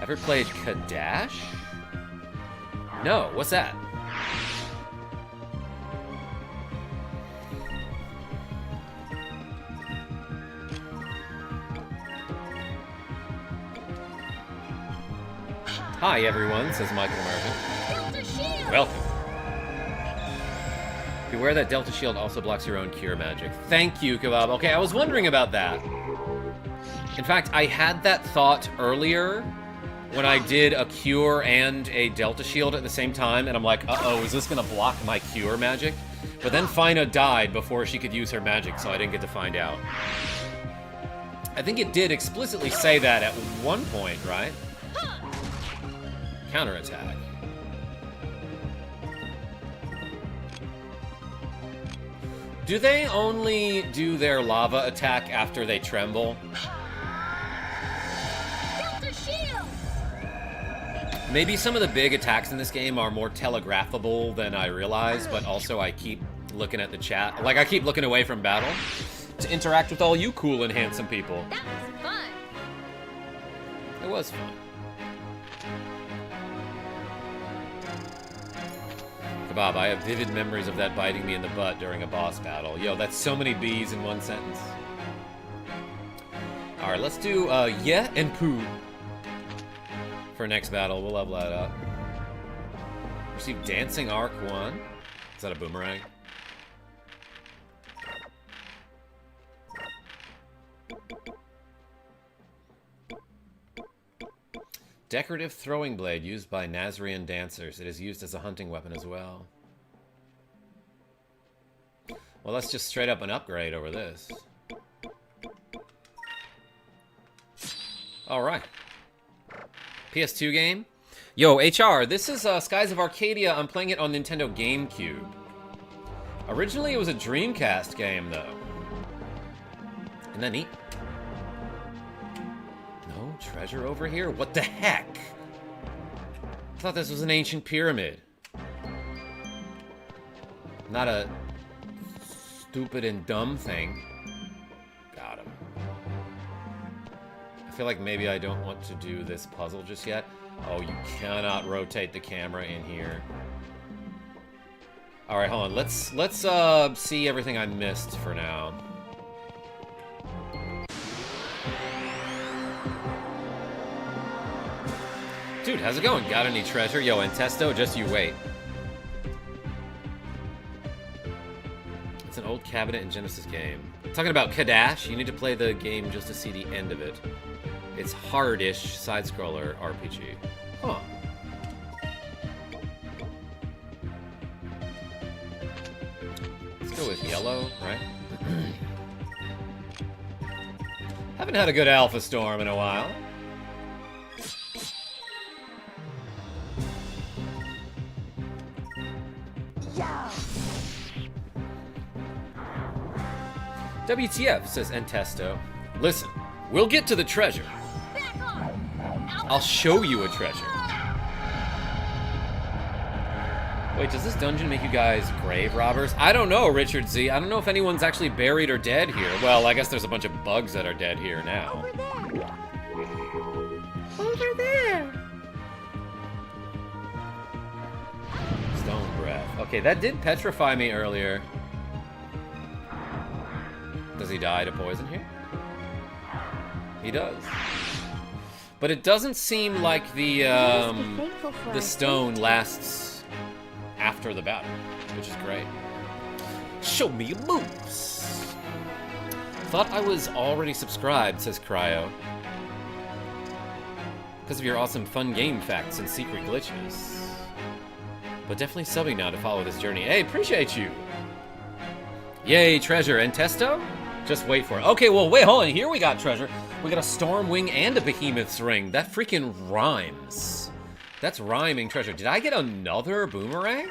Ever played Kadash? No, what's that? Hi, everyone, says Michael Mervin. Welcome. Beware that Delta Shield also blocks your own cure magic. Thank you, Kebab. Okay, I was wondering about that. In fact, I had that thought earlier when I did a cure and a Delta Shield at the same time, and I'm like, uh-oh, is this gonna block my cure magic? But then Fina died before she could use her magic, so I didn't get to find out. I think it did explicitly say that at one point, right? Counterattack. Do they only do their lava attack after they tremble? Maybe some of the big attacks in this game are more telegraphable than I realize, but also I keep looking at the chat. Like, I keep looking away from battle to interact with all you cool and handsome people. That was fun. It was fun. Kebab, I have vivid memories of that biting me in the butt during a boss battle. Yo, that's so many B's in one sentence. Alright, let's do yeah and poo. For next battle, we'll level that up. Receive Dancing Arc 1. Is that a boomerang? Decorative throwing blade used by Nazarian dancers. It is used as a hunting weapon as well. Well, that's just straight up an upgrade over this. Alright. PS2 game. Yo, HR, this is Skies of Arcadia. I'm playing it on Nintendo GameCube. Originally, it was a Dreamcast game, though. Isn't that neat? No treasure over here? What the heck? I thought this was an ancient pyramid. Not a stupid and dumb thing. Got him. I feel like maybe I don't want to do this puzzle just yet. Oh, you cannot rotate the camera in here. All right, hold on. Let's see everything I missed for now. Dude, how's it going? Got any treasure? Yo, and Testo, just you wait. It's an old cabinet in Genesis game. Talking about Kadash, you need to play the game just to see the end of it. It's hard-ish side-scroller RPG. Huh. Let's go with yellow, right? Haven't had a good Alpha Storm in a while. Yeah. WTF, says Entesto. Listen, we'll get to the treasure. I'll show you a treasure. Wait, does this dungeon make you guys grave robbers? I don't know, Richard Z. I don't know if anyone's actually buried or dead here. Well, I guess there's a bunch of bugs that are dead here now. Over there. Stone breath. Okay, that did petrify me earlier. Does he die to poison here? He does. But it doesn't seem like the stone lasts after the battle, which is great. Show me your moves. Thought I was already subscribed, says Cryo. Because of your awesome fun game facts and secret glitches. But definitely subbing now to follow this journey. Hey, appreciate you. Yay, treasure. And Testo? Just wait for it. Okay, well, wait, hold on. Here we got treasure. We got a storm wing and a behemoth's ring. That freaking rhymes. That's rhyming treasure. Did I get another boomerang?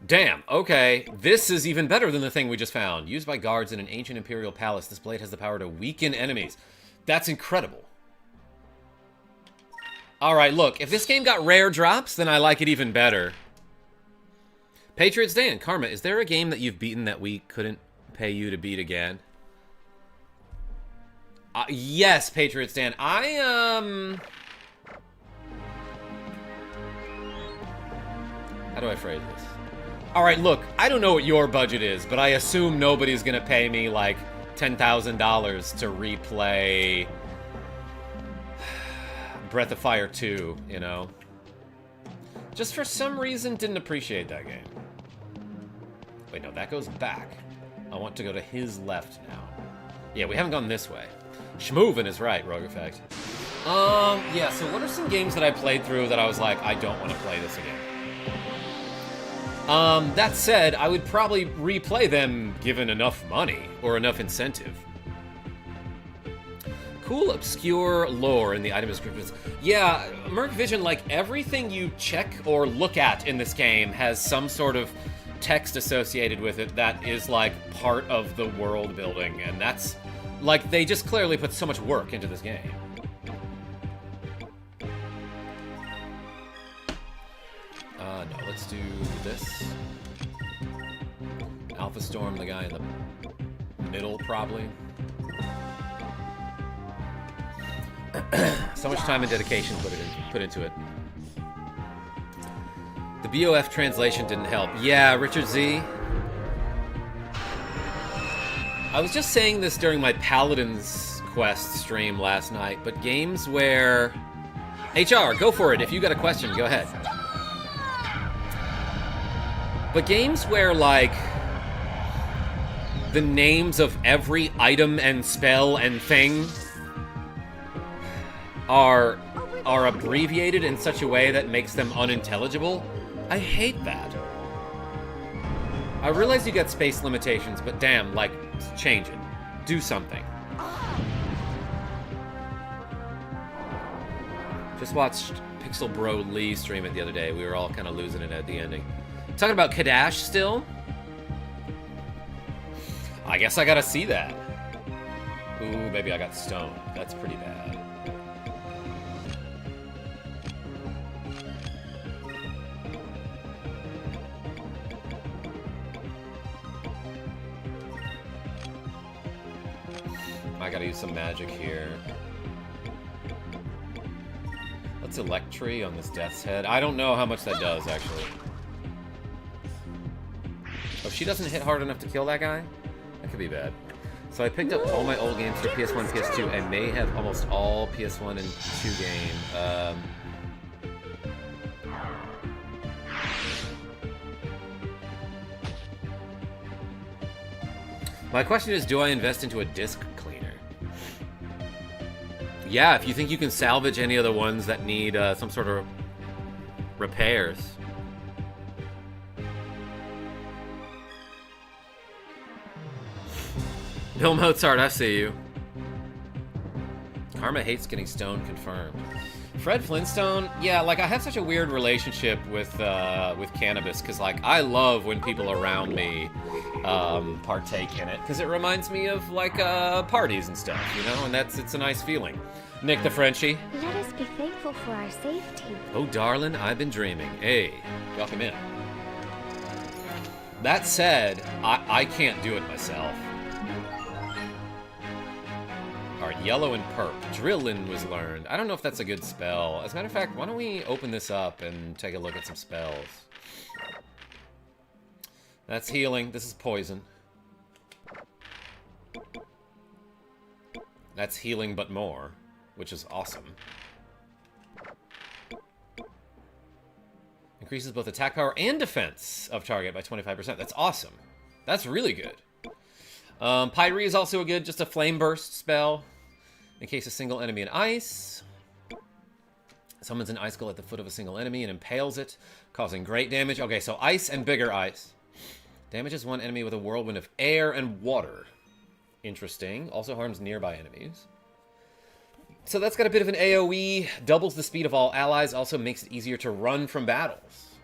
Damn, okay. This is even better than the thing we just found. Used by guards in an ancient imperial palace, this blade has the power to weaken enemies. That's incredible. Alright, look, if this game got rare drops, then I like it even better. Patriots Dan, Karma, is there a game that you've beaten that we couldn't pay you to beat again? Yes, Patriots Dan. How do I phrase this? Alright, look, I don't know what your budget is, but I assume nobody's gonna pay me, like, $10,000 to replay Breath of Fire 2, you know? Just for some reason didn't appreciate that game. Wait, no, that goes back. I want to go to his left now. Yeah, we haven't gone this way. Schmoovin is right, Rogue Effect. Yeah, so what are some games that I played through that I was like, I don't want to play this again? That said, I would probably replay them given enough money or enough incentive. Cool obscure lore in the item descriptions. Yeah, Merc Vision, like everything you check or look at in this game has some sort of text associated with it that is like part of the world building, and that's like they just clearly put so much work into this game. No, let's do this. Alpha Storm, the guy in the middle, probably. So much time and dedication put into it. The BOF translation didn't help. Yeah, Richard Z. I was just saying this during my Paladin's Quest stream last night, but games where... HR, go for it. If you got a question, go ahead. But games where, like, the names of every item and spell and thing are abbreviated in such a way that makes them unintelligible, I hate that. I realize you got space limitations, but damn, like, change it. Do something. Just watched Pixel Bro Lee stream it the other day. We were all kind of losing it at the ending. Talking about Kadash still? I guess I gotta see that. Ooh, maybe I got stoned. That's pretty bad. I gotta use some magic here. Let's Electree on this Death's Head. I don't know how much that does, actually. Oh, she doesn't hit hard enough to kill that guy? That could be bad. So I picked up all my old games for PS1, PS2. I may have almost all PS1 and 2 game. My question is, do I invest into a disc cleaner? Yeah, if you think you can salvage any of the ones that need some sort of repairs. Bill Mozart, I see you. Karma hates getting stoned, confirmed. Fred Flintstone, yeah, like I have such a weird relationship with cannabis, because like I love when people around me partake in it, because it reminds me of like parties and stuff, you know, and it's a nice feeling. Nick the Frenchie. Let us be thankful for our safety. Oh, darling, I've been dreaming. Hey, welcome in. That said, I can't do it myself. Alright, yellow and perp. Drillin was learned. I don't know if that's a good spell. As a matter of fact, why don't we open this up and take a look at some spells. That's healing. This is poison. That's healing but more, which is awesome. Increases both attack power and defense of target by 25%. That's awesome. That's really good. Pyre is also a good, just a flame burst spell. In case a single enemy in ice. Summons an icicle at the foot of a single enemy and impales it, causing great damage. Okay, so ice and bigger ice. Damages one enemy with a whirlwind of air and water. Interesting. Also harms nearby enemies. So that's got a bit of an AoE. Doubles the speed of all allies. Also makes it easier to run from battles.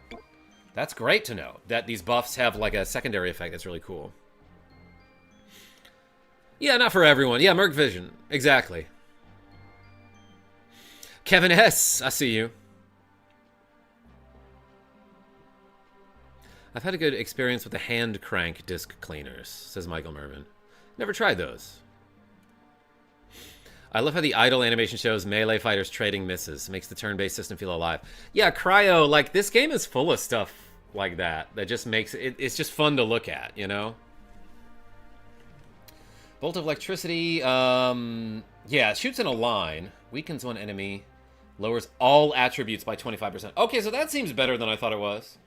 That's great to know. That these buffs have like a secondary effect. That's really cool. Yeah, not for everyone. Yeah, Merc Vision. Exactly. Kevin S., I see you. I've had a good experience with the hand crank disc cleaners, says Michael Mervin. Never tried those. I love how the idle animation shows melee fighters trading misses. Makes the turn-based system feel alive. Yeah, Cryo, like, this game is full of stuff like that. That just makes it, it's just fun to look at, you know? Bolt of Electricity, yeah, it shoots in a line. Weakens one enemy. Lowers all attributes by 25%. Okay, so that seems better than I thought it was.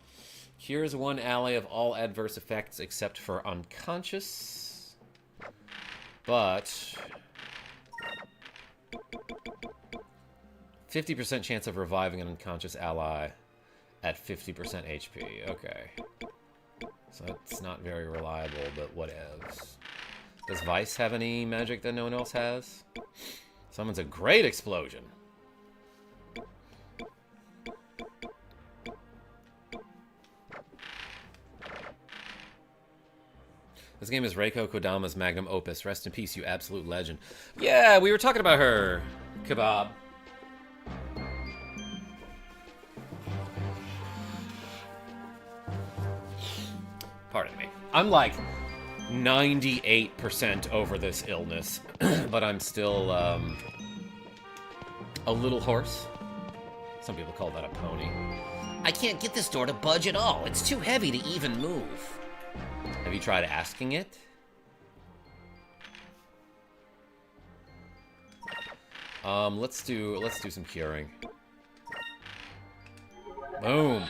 Cures one ally of all adverse effects except for unconscious. But 50% chance of reviving an unconscious ally at 50% HP. Okay. So it's not very reliable, but whatevs. Does Vice have any magic that no one else has? Summons a great explosion. This game is Reiko Kodama's magnum opus. Rest in peace, you absolute legend. Yeah, we were talking about her. Kebab. Pardon me. I'm like 98% over this illness, but I'm still a little hoarse. Some people call that a pony. I can't get this door to budge at all. It's too heavy to even move. Have you tried asking it? Let's do some curing. Boom.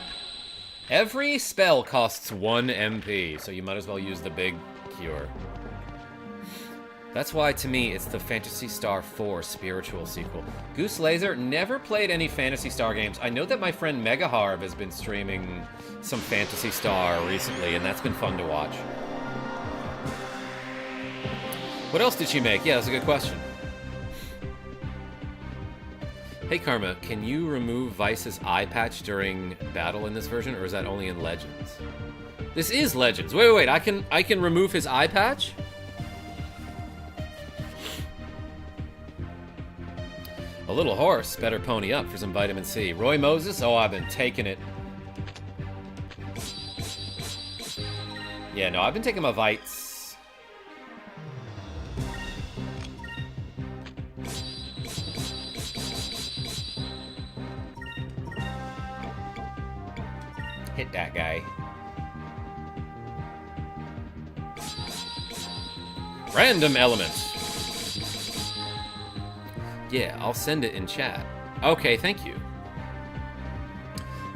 Every spell costs 1 MP, so you might as well use the big cure. That's why, to me, it's the Phantasy Star 4 spiritual sequel. Goose Laser never played any Phantasy Star games. I know that my friend Megaharv has been streaming some Phantasy Star recently, and that's been fun to watch. What else did she make? Yeah, that's a good question. Hey Karma, can you remove Vice's eye patch during battle in this version, or is that only in Legends? This is Legends. Wait, I can remove his eye patch? A little horse, better pony up for some vitamin C. Roy Moses, oh, I've been taking it. Yeah, no, I've been taking my Vites. hit that guy. Random element. Yeah, I'll send it in chat. Okay, thank you.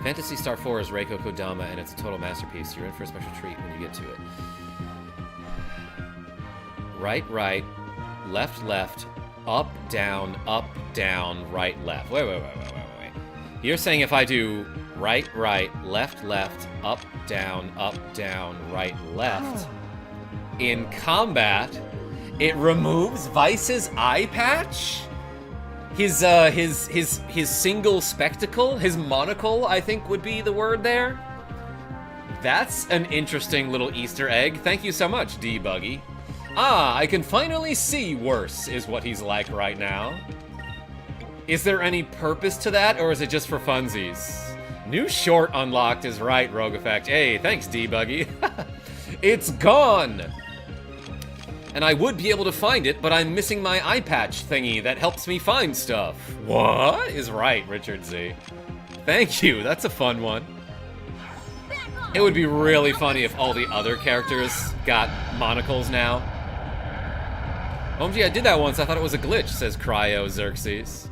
Phantasy Star 4 is Reiko Kodama, and it's a total masterpiece. You're in for a special treat when you get to it. Right, right, left, left, up, down, right, left. Wait. You're saying if I do right, right, left, left, up, down, right, left, in combat, it removes Vice's eye patch? His single spectacle? His monocle, I think would be the word there? That's an interesting little Easter egg. Thank you so much, D-Buggy. Ah, I can finally see worse, is what he's like right now. Is there any purpose to that, or is it just for funsies? New short unlocked is right, Rogue Effect. Hey, thanks, D-Buggy. It's gone! And I would be able to find it, but I'm missing my eye patch thingy that helps me find stuff. What? Is right, Richard Z. Thank you, that's a fun one. It would be really funny if all the other characters got monocles now. OMG, I did that once. I thought it was a glitch, says Cryo Xerxes.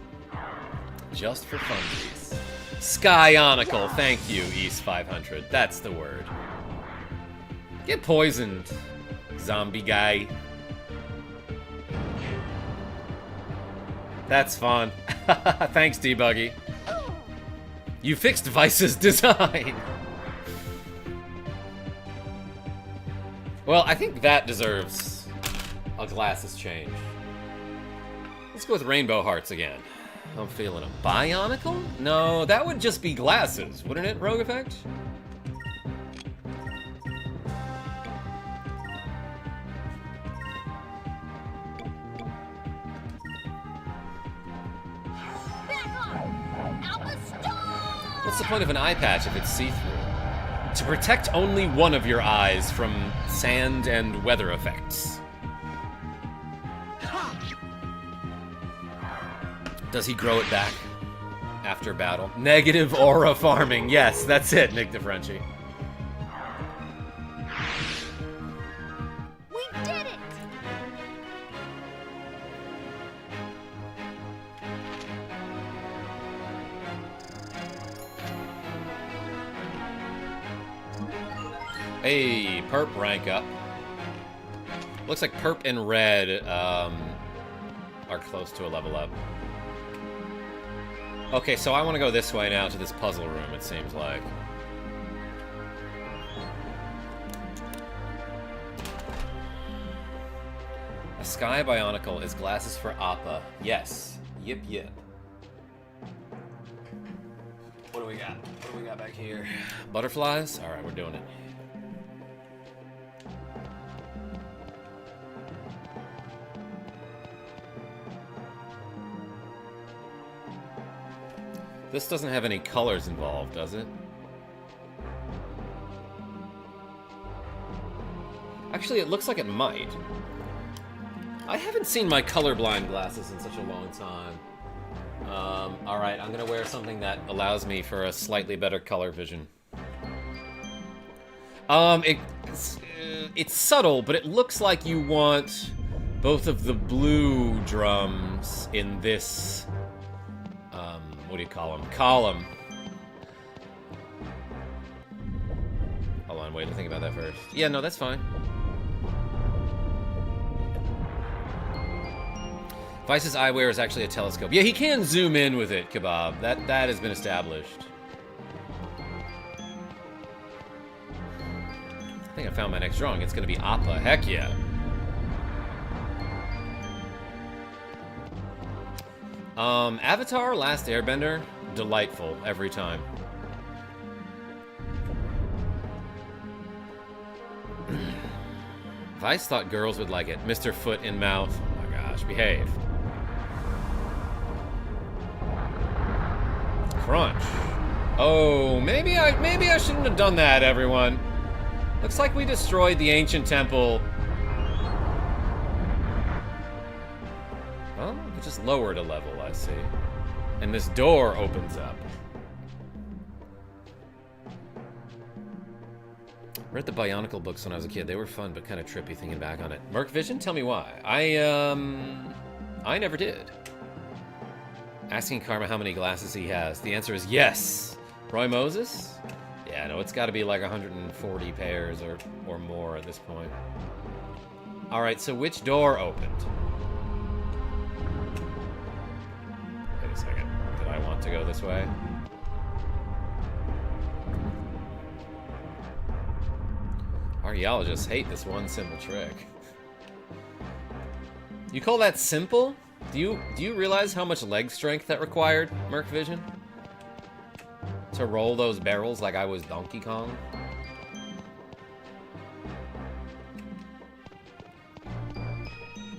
Just for funsies. Skyonicle, thank you, East 500. That's the word. Get poisoned, zombie guy. That's fun. Thanks, D-Buggy. You fixed Vice's design. Well, I think that deserves a glasses change. Let's go with rainbow hearts again. I'm feeling a bionicle? No, that would just be glasses, wouldn't it, Rogue Effect? What's the point of an eye patch if it's see-through? To protect only one of your eyes from sand and weather effects. Does he grow it back after battle? Negative aura farming. Yes, that's it, Nick DeFrenchie. We did it! Hey, Perp rank up. Looks like Perp and Red are close to a level up. Okay, so I want to go this way now to this puzzle room, it seems like. A Sky Bionicle is glasses for Appa. Yes. Yip yip. What do we got? What do we got back here? Butterflies? Alright, we're doing it. This doesn't have any colors involved, does it? Actually, it looks like it might. I haven't seen my colorblind glasses in such a long time. Alright, I'm gonna wear something that allows me for a slightly better color vision. It's subtle, but it looks like you want both of the blue drums in this... what do you call them? Column. Hold on, wait to think about that first. Yeah, no, that's fine. Vice's eyewear is actually a telescope. Yeah, he can zoom in with it, Kebab. That has been established. I think I found my next drawing. It's gonna be Appa. Heck yeah. Avatar, Last Airbender, delightful every time. Vice thought girls would like it. Mr. Foot in Mouth. Oh my gosh, behave. Crunch. Oh, maybe I shouldn't have done that, everyone. Looks like we destroyed the ancient temple. Well, we just lowered a level, I see. And this door opens up. Read the Bionicle books when I was a kid. They were fun, but kind of trippy thinking back on it. Merc Vision, tell me why. I never did. Asking Karma how many glasses he has. The answer is yes. Roy Moses? Yeah, no, it's got to be like 140 pairs or more at this point. All right, so which door opened? Wait a second. Did I want to go this way? Archaeologists hate this one simple trick. You call that simple? Do you realize how much leg strength that required, Merc Vision? To roll those barrels like I was Donkey Kong?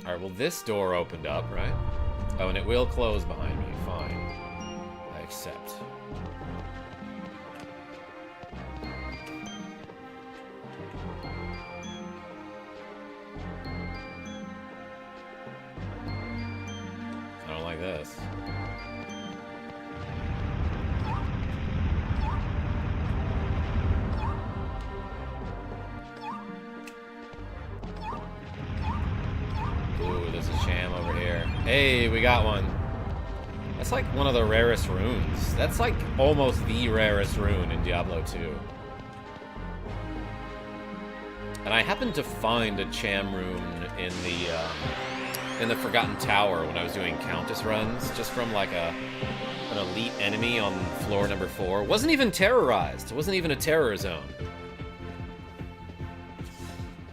Alright, well this door opened up, right? Oh, and it will close behind me. Fine. I accept. I don't like this. Ooh, there's a sham over here. Hey, we got one. That's like one of the rarest runes. That's like almost the rarest rune in Diablo 2. And I happened to find a Cham rune in the Forgotten Tower when I was doing Countess runs, just from like an elite enemy on floor number 4. Wasn't even terrorized. It wasn't even a terror zone.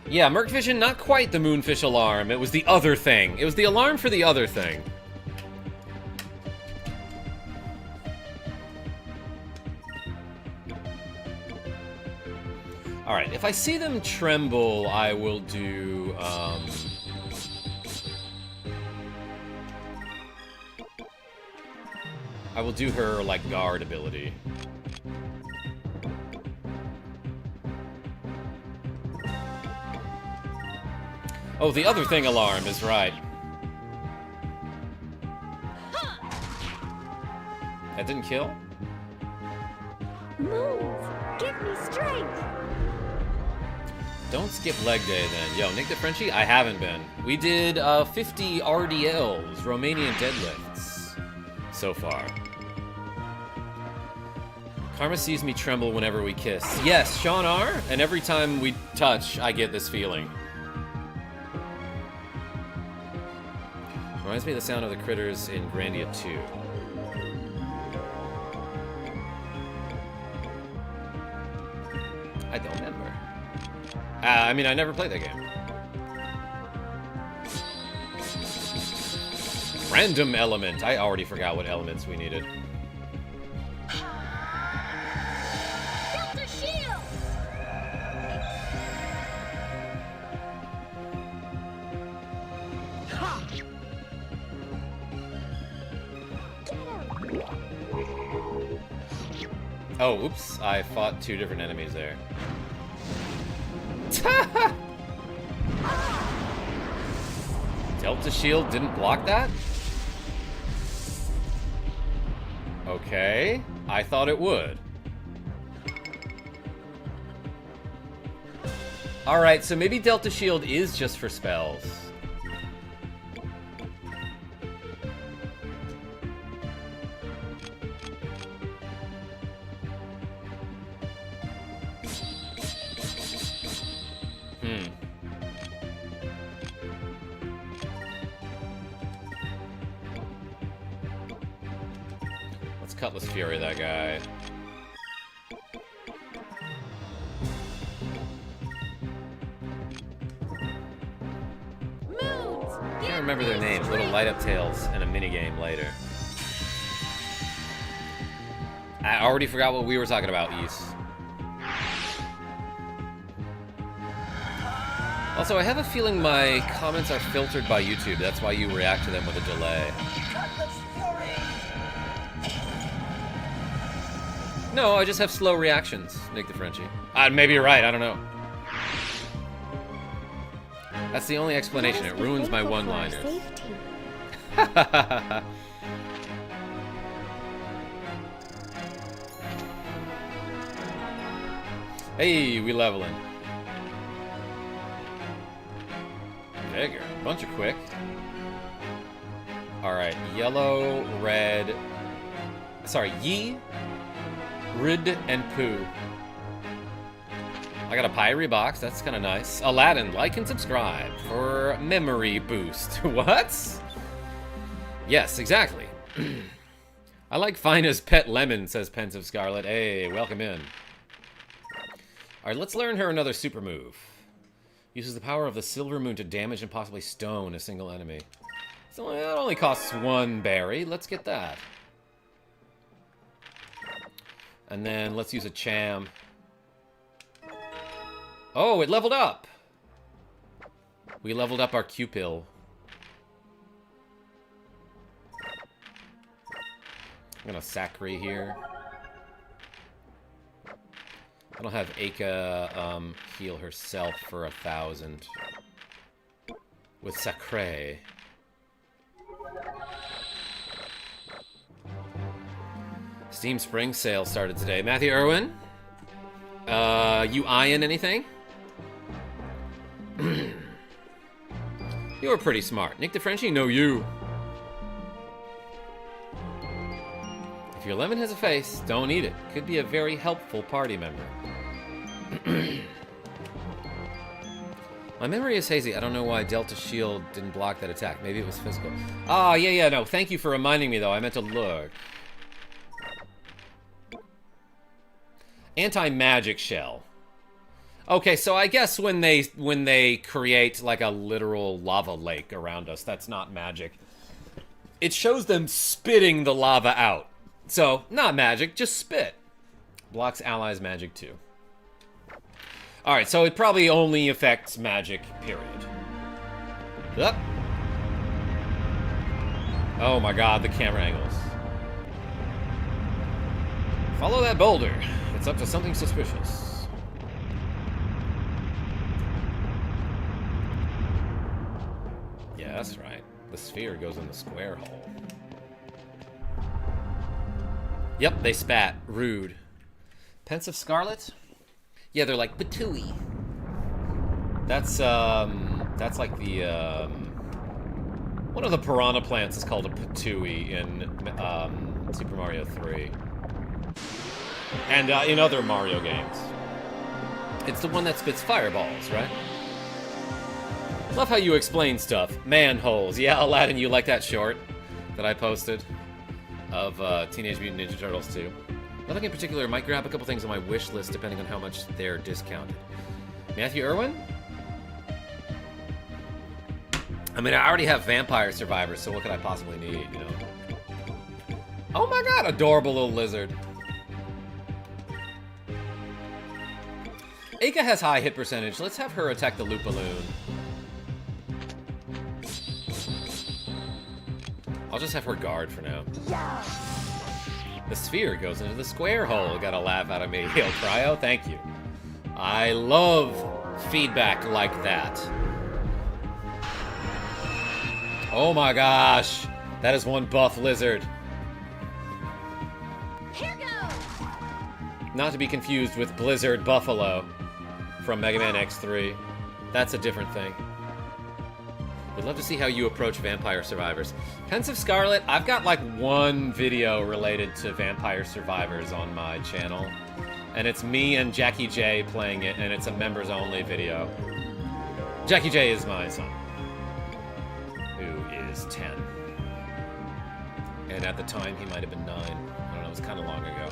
Yeah, Merc Vision, not quite the Moonfish alarm. It was the other thing. It was the alarm for the other thing. Alright, if I see them tremble, I will do, I will do her, like, guard ability. Oh, the other thing alarm is right. That didn't kill? Move! Give me strength! Don't skip leg day then. Yo, Nick the Frenchie? I haven't been. We did 50 RDLs, Romanian deadlifts, so far. Karma sees me tremble whenever we kiss. Yes, Sean R. And every time we touch, I get this feeling. Reminds me of the sound of the critters in Grandia 2. I don't remember. I mean, I never played that game. Random element. I already forgot what elements we needed. Delta shield! Oh, oops. I fought 2 different enemies there. Delta shield didn't block that? Okay. I thought it would. Alright, so maybe Delta shield is just for spells. Cutlass Fury that guy. I can't remember their names. Little light up tails and a minigame later. I already forgot what we were talking about, East. Also, I have a feeling my comments are filtered by YouTube. That's why you react to them with a delay. No, I just have slow reactions, Nick the Frenchie. Maybe you're right, I don't know. That's the only explanation. It ruins my one-liners. Hey, we leveling. Vigor. Bunch of quick. Alright, yellow, red... Sorry, Yi, Rid, and Pooh. I got a Pyre box, that's kind of nice. Aladdin, like and subscribe for memory boost. What? Yes, exactly. I like Fina's pet lemon, says Pensive Scarlet. Hey, welcome in. Alright, let's learn her another super move. Uses the power of the Silver Moon to damage and possibly stone a single enemy. So that only costs 1 berry. Let's get that. And then let's use a Cham. Oh, it leveled up! We leveled up our Q-Pill. I'm gonna Sacri here. I don't have Aka heal herself for 1,000 with Sacre. Steam Spring sale started today. Matthew Irwin, you eyeing anything? You were pretty smart. Nick DeFrenchie, no you. If your lemon has a face, don't eat it. Could be a very helpful party member. My memory is hazy. I don't know why Delta Shield didn't block that attack. Maybe it was physical. Ah, yeah, no. Thank you for reminding me, though. I meant to look. Anti-magic shell. Okay, so I guess when they create like a literal lava lake around us, that's not magic. It shows them spitting the lava out. So, not magic, just spit. Blocks allies' magic too. Alright, so it probably only affects magic, period. Up. Oh my god, the camera angles. Follow that boulder. It's up to something suspicious. Yeah, that's right. The sphere goes in the square hole. Yep, they spat. Rude. Pensive Scarlet? Yeah, they're like Patooey. That's like the, one of the piranha plants is called a Patooey in, Super Mario 3. And, in other Mario games. It's the one that spits fireballs, right? Love how you explain stuff. Manholes. Yeah, Aladdin, you like that short that I posted of, Teenage Mutant Ninja Turtles 2? Nothing in particular. Might grab a couple things on my wish list depending on how much they're discounted. Matthew Irwin? I mean, I already have Vampire Survivors, so what could I possibly need, you know? Oh my god, adorable little lizard. Aka has high hit percentage. Let's have her attack the Loopaloon. I'll just have her guard for now. The sphere goes into the square hole. Got a laugh out of me. Hail Cryo, thank you. I love feedback like that. Oh my gosh. That is one buff lizard. Here goes. Not to be confused with Blizzard Buffalo from Mega Man X3. That's a different thing. Would love to see how you approach Vampire Survivors. Pensive Scarlet, I've got like one video related to Vampire Survivors on my channel. And it's me and Jackie J playing it, and it's a members only video. Jackie J is my son, who is 10. And at the time, he might have been 9. I don't know, it was kind of long ago.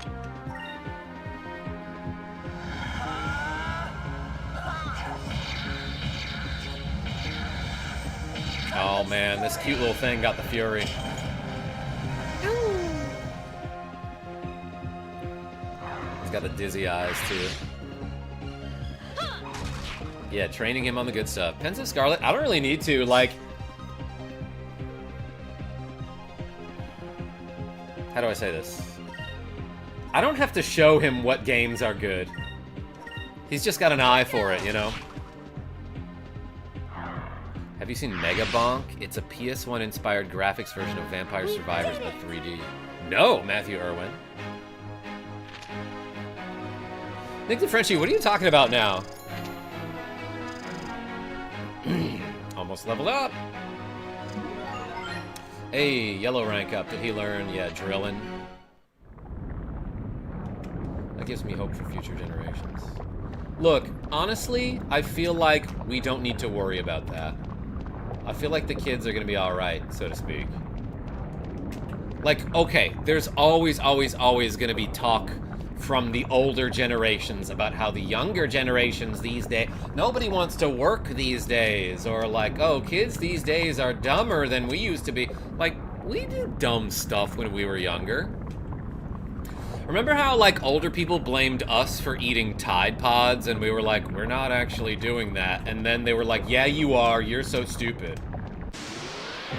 Oh man, this cute little thing got the fury. He's got the dizzy eyes too. Yeah, training him on the good stuff. Pensive Scarlet, I don't really need to, like... How do I say this? I don't have to show him what games are good. He's just got an eye for it, you know? Have you seen Mega Bonk? It's a PS1-inspired graphics version of Vampire Survivors but 3D. No, Matthew Irwin. Nick DeFrenchie, what are you talking about now? almost leveled up. Hey, yellow rank up. Did he learn? Yeah, drilling. That gives me hope for future generations. Look, honestly, I feel like we don't need to worry about that. I feel like the kids are gonna be alright, so to speak. Like, okay, there's always gonna be talk from the older generations about how the younger generations these days, nobody wants to work these days, or like, oh, kids these days are dumber than we used to be. Like, we did dumb stuff when we were younger. Remember how, like, older people blamed us for eating Tide Pods, and we were like, we're not actually doing that, and then they were like, yeah, you are, you're so stupid.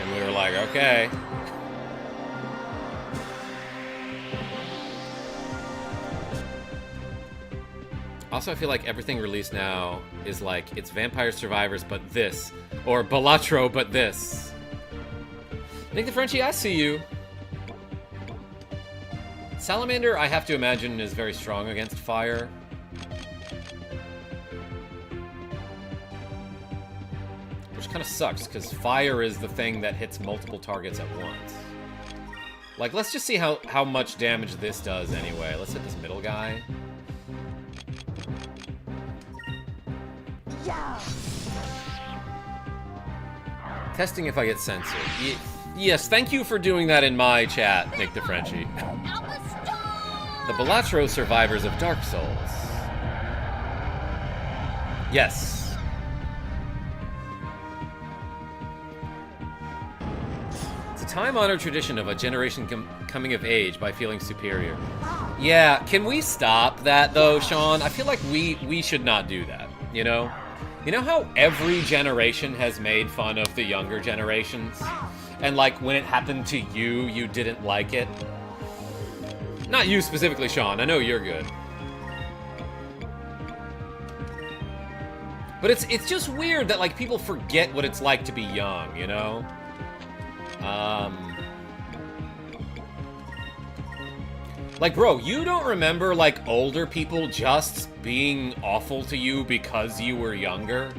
And we were like, okay. Also, I feel like everything released now is like, it's Vampire Survivors, but this. Or Balatro, but this. Nick the Frenchie, I see you. Salamander, I have to imagine, is very strong against fire. Which kind of sucks, because fire is the thing that hits multiple targets at once. Like, let's just see how much damage this does anyway. Let's hit this middle guy. Yeah. Testing if I get censored. Yes, thank you for doing that in my chat, Nick the Frenchie. The Balatro survivors of Dark Souls. Yes. It's a time-honored tradition of a generation coming of age by feeling superior. Yeah, can we stop that though, Sean? I feel like we should not do that, you know? You know how every generation has made fun of the younger generations? And like, when it happened to you, you didn't like it? Not you specifically, Sean. I know you're good. But it's just weird that, like, people forget what it's like to be young, you know? Like, bro, you don't remember, like, older people just being awful to you because you were younger?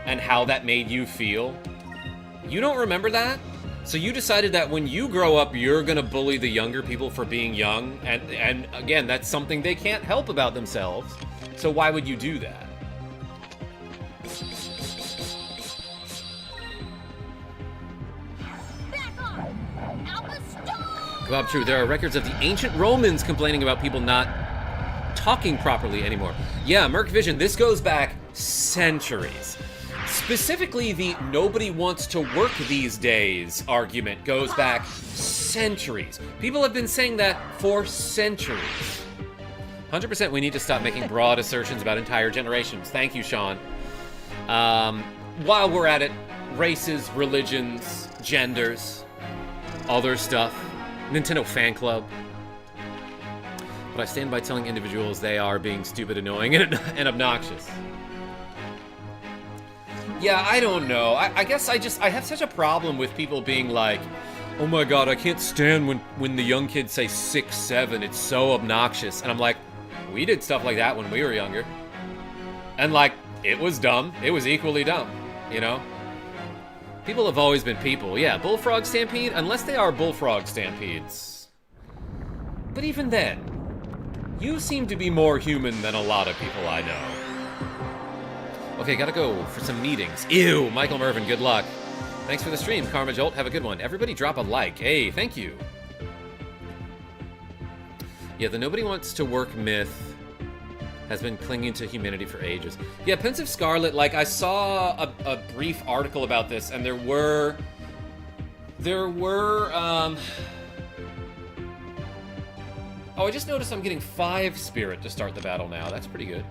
And how that made you feel? You don't remember that? So you decided that when you grow up, you're gonna bully the younger people for being young? And again, that's something they can't help about themselves. So why would you do that? Bob, true. There are records of the ancient Romans complaining about people not talking properly anymore. Yeah, Merc Vision, this goes back centuries. Specifically, the nobody wants to work these days argument goes back centuries. People have been saying that for centuries. 100% we need to stop making broad assertions about entire generations. Thank you, Sean. While we're at it, races, religions, genders, other stuff. Nintendo fan club. But I stand by telling individuals they are being stupid, annoying, and obnoxious. Yeah, I don't know. I guess I have such a problem with people being like, oh my god, I can't stand when the young kids say 6, 7. It's so obnoxious. And I'm like, we did stuff like that when we were younger. And like, it was dumb. It was equally dumb, you know? People have always been people. Yeah, Bullfrog Stampede, unless they are Bullfrog Stampedes. But even then, you seem to be more human than a lot of people I know. Okay, gotta go for some meetings. Ew, Michael Mervin, good luck. Thanks for the stream, KarmaJolt. Have a good one. Everybody drop a like. Hey, thank you. Yeah, the nobody wants to work myth has been clinging to humanity for ages. Yeah, Pensive Scarlet, like, I saw a brief article about this, and there were, oh, I just noticed I'm getting 5 spirit to start the battle now. That's pretty good.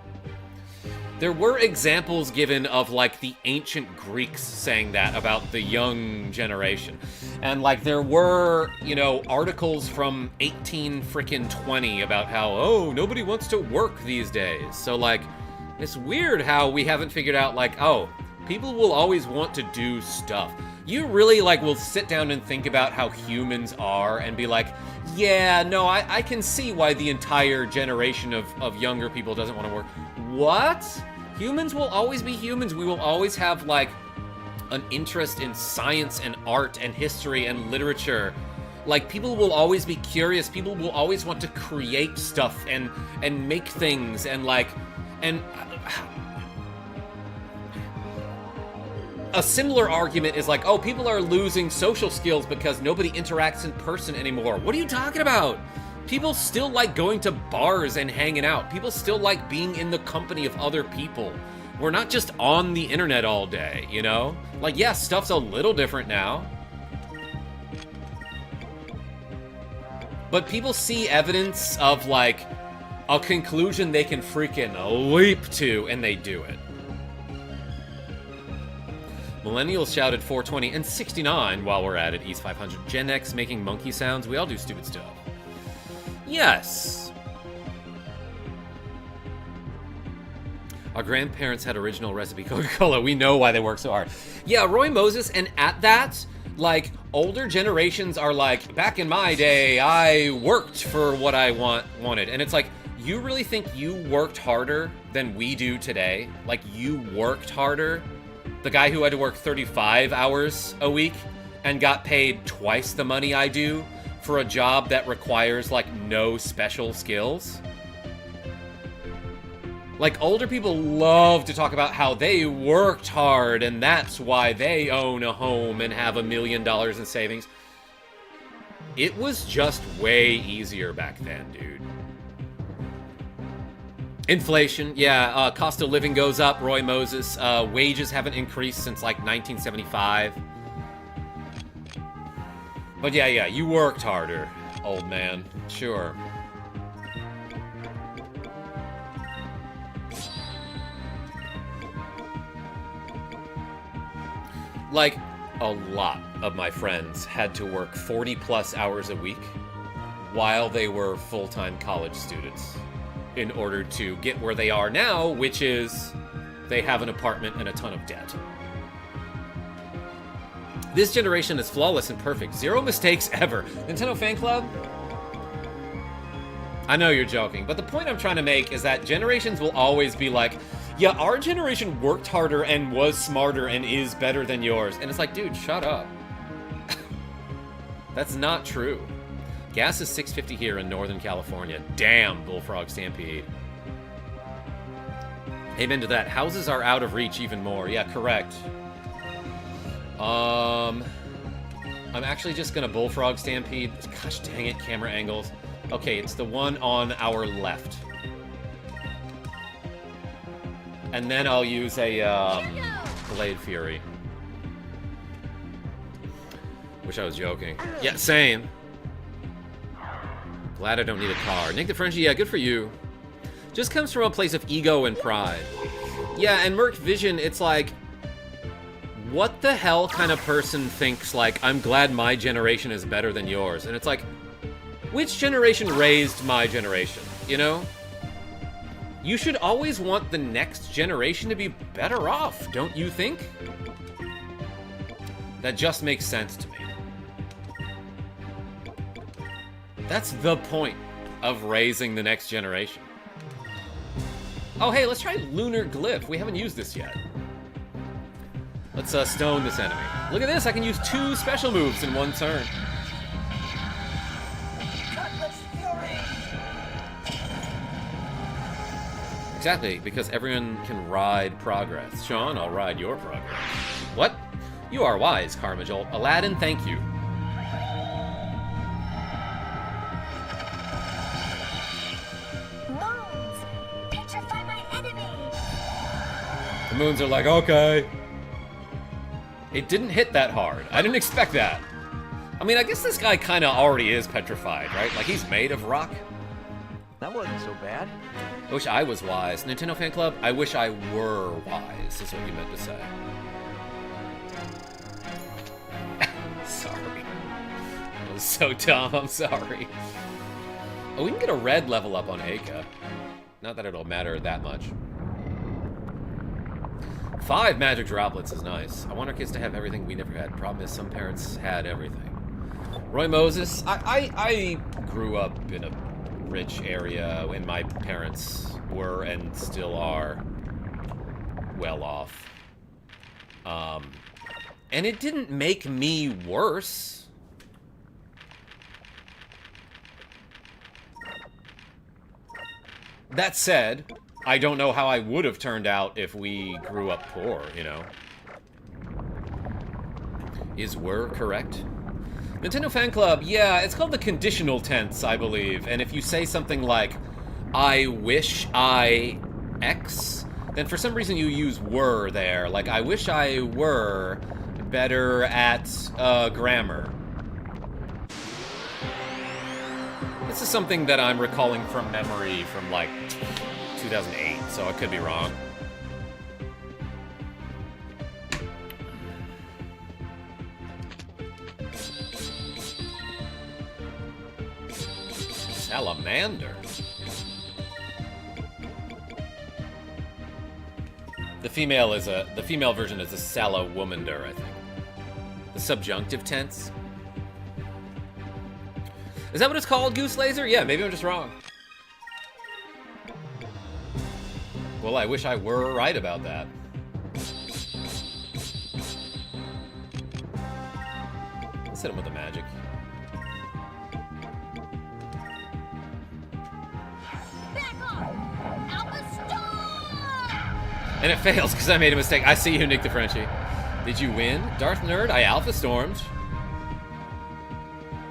There were examples given of, like, the ancient Greeks saying that about the young generation. And, like, there were, you know, articles from 18-20 about how, oh, nobody wants to work these days. So, like, it's weird how we haven't figured out, like, oh, people will always want to do stuff. You really, like, will sit down and think about how humans are and be like, yeah, no, I can see why the entire generation of younger people doesn't want to work. What? Humans will always be humans. We will always have, like, an interest in science and art and history and literature. Like, people will always be curious. People will always want to create stuff and make things and like, and a similar argument is like, oh, people are losing social skills because nobody interacts in person anymore. What are you talking about? People still like going to bars and hanging out. People still like being in the company of other people. We're not just on the internet all day, you know? Like, yeah, stuff's a little different now. But people see evidence of, like, a conclusion they can freaking leap to, and they do it. Millennials shouted 420 and 69 while we're at it, East 500. Gen X making monkey sounds. We all do stupid stuff. Yes. Our grandparents had original recipe Coca-Cola. We know why they work so hard. Yeah, Roy Moses, and at that, like, older generations are like, back in my day, I worked for what I wanted. And it's like, you really think you worked harder than we do today? Like, you worked harder? The guy who had to work 35 hours a week and got paid twice the money I do for a job that requires, like, no special skills? Like, older people love to talk about how they worked hard and that's why they own a home and have $1 million in savings. It was just way easier back then, dude. Inflation, yeah, cost of living goes up, Roy Moses. Wages haven't increased since, like, 1975. But yeah, you worked harder, old man. Sure. Like, a lot of my friends had to work 40-plus hours a week while they were full-time college students in order to get where they are now, which is they have an apartment and a ton of debt. This generation is flawless and perfect. 0 mistakes ever. Nintendo Fan Club? I know you're joking, but the point I'm trying to make is that generations will always be like, yeah, our generation worked harder and was smarter and is better than yours. And it's like, dude, shut up. That's not true. Gas is $6.50 here in Northern California. Damn, Bullfrog Stampede. Amen to that. Houses are out of reach even more. Yeah, correct. I'm actually just gonna Bullfrog Stampede. Gosh dang it, camera angles. Okay, it's the one on our left. And then I'll use a Blade Fury. Wish I was joking. Yeah, same. Glad I don't need a car. Nick the Frenchie, yeah, good for you. Just comes from a place of ego and pride. Yeah, and Merc Vision, it's like, what the hell kind of person thinks, like, I'm glad my generation is better than yours? And it's like, which generation raised my generation, you know? You should always want the next generation to be better off, don't you think? That just makes sense to me. That's the point of raising the next generation. Oh, hey, let's try Lunar Glyph. We haven't used this yet. Let's stone this enemy. Look at this, I can use 2 special moves in 1 turn. Exactly, because everyone can ride progress. Sean, I'll ride your progress. What? You are wise, KarmaJolt. Aladdin, thank you. Moons! Petrify my enemy! The moons are like, okay. It didn't hit that hard. I didn't expect that. I mean, I guess this guy kind of already is petrified, right? Like, he's made of rock. That wasn't so bad. I wish I was wise. Nintendo Fan Club, I wish I were wise, is what you meant to say. Sorry. That was so dumb, I'm sorry. Oh, we can get a red level up on Aika. Not that it'll matter that much. 5 magic droplets is nice. I want our kids to have everything we never had. Problem is, some parents had everything. Roy Moses, I grew up in a rich area when my parents were and still are well off. And it didn't make me worse. That said, I don't know how I would have turned out if we grew up poor, you know. Is "were" correct? Nintendo Fan Club, yeah, it's called the conditional tense, I believe. And if you say something like, I wish I X, then for some reason you use "were" there. Like, I wish I were better at grammar. This is something that I'm recalling from memory from, like, 2008, so I could be wrong. Salamander. The female version is a salawamander, I think. The subjunctive tense. Is that what it's called, Goose Laser? Yeah, maybe I'm just wrong. Well, I wish I were right about that. Let's hit him with the magic. And it fails because I made a mistake. I see you, Nick the Frenchie. Did you win? Darth Nerd, I Alpha Stormed.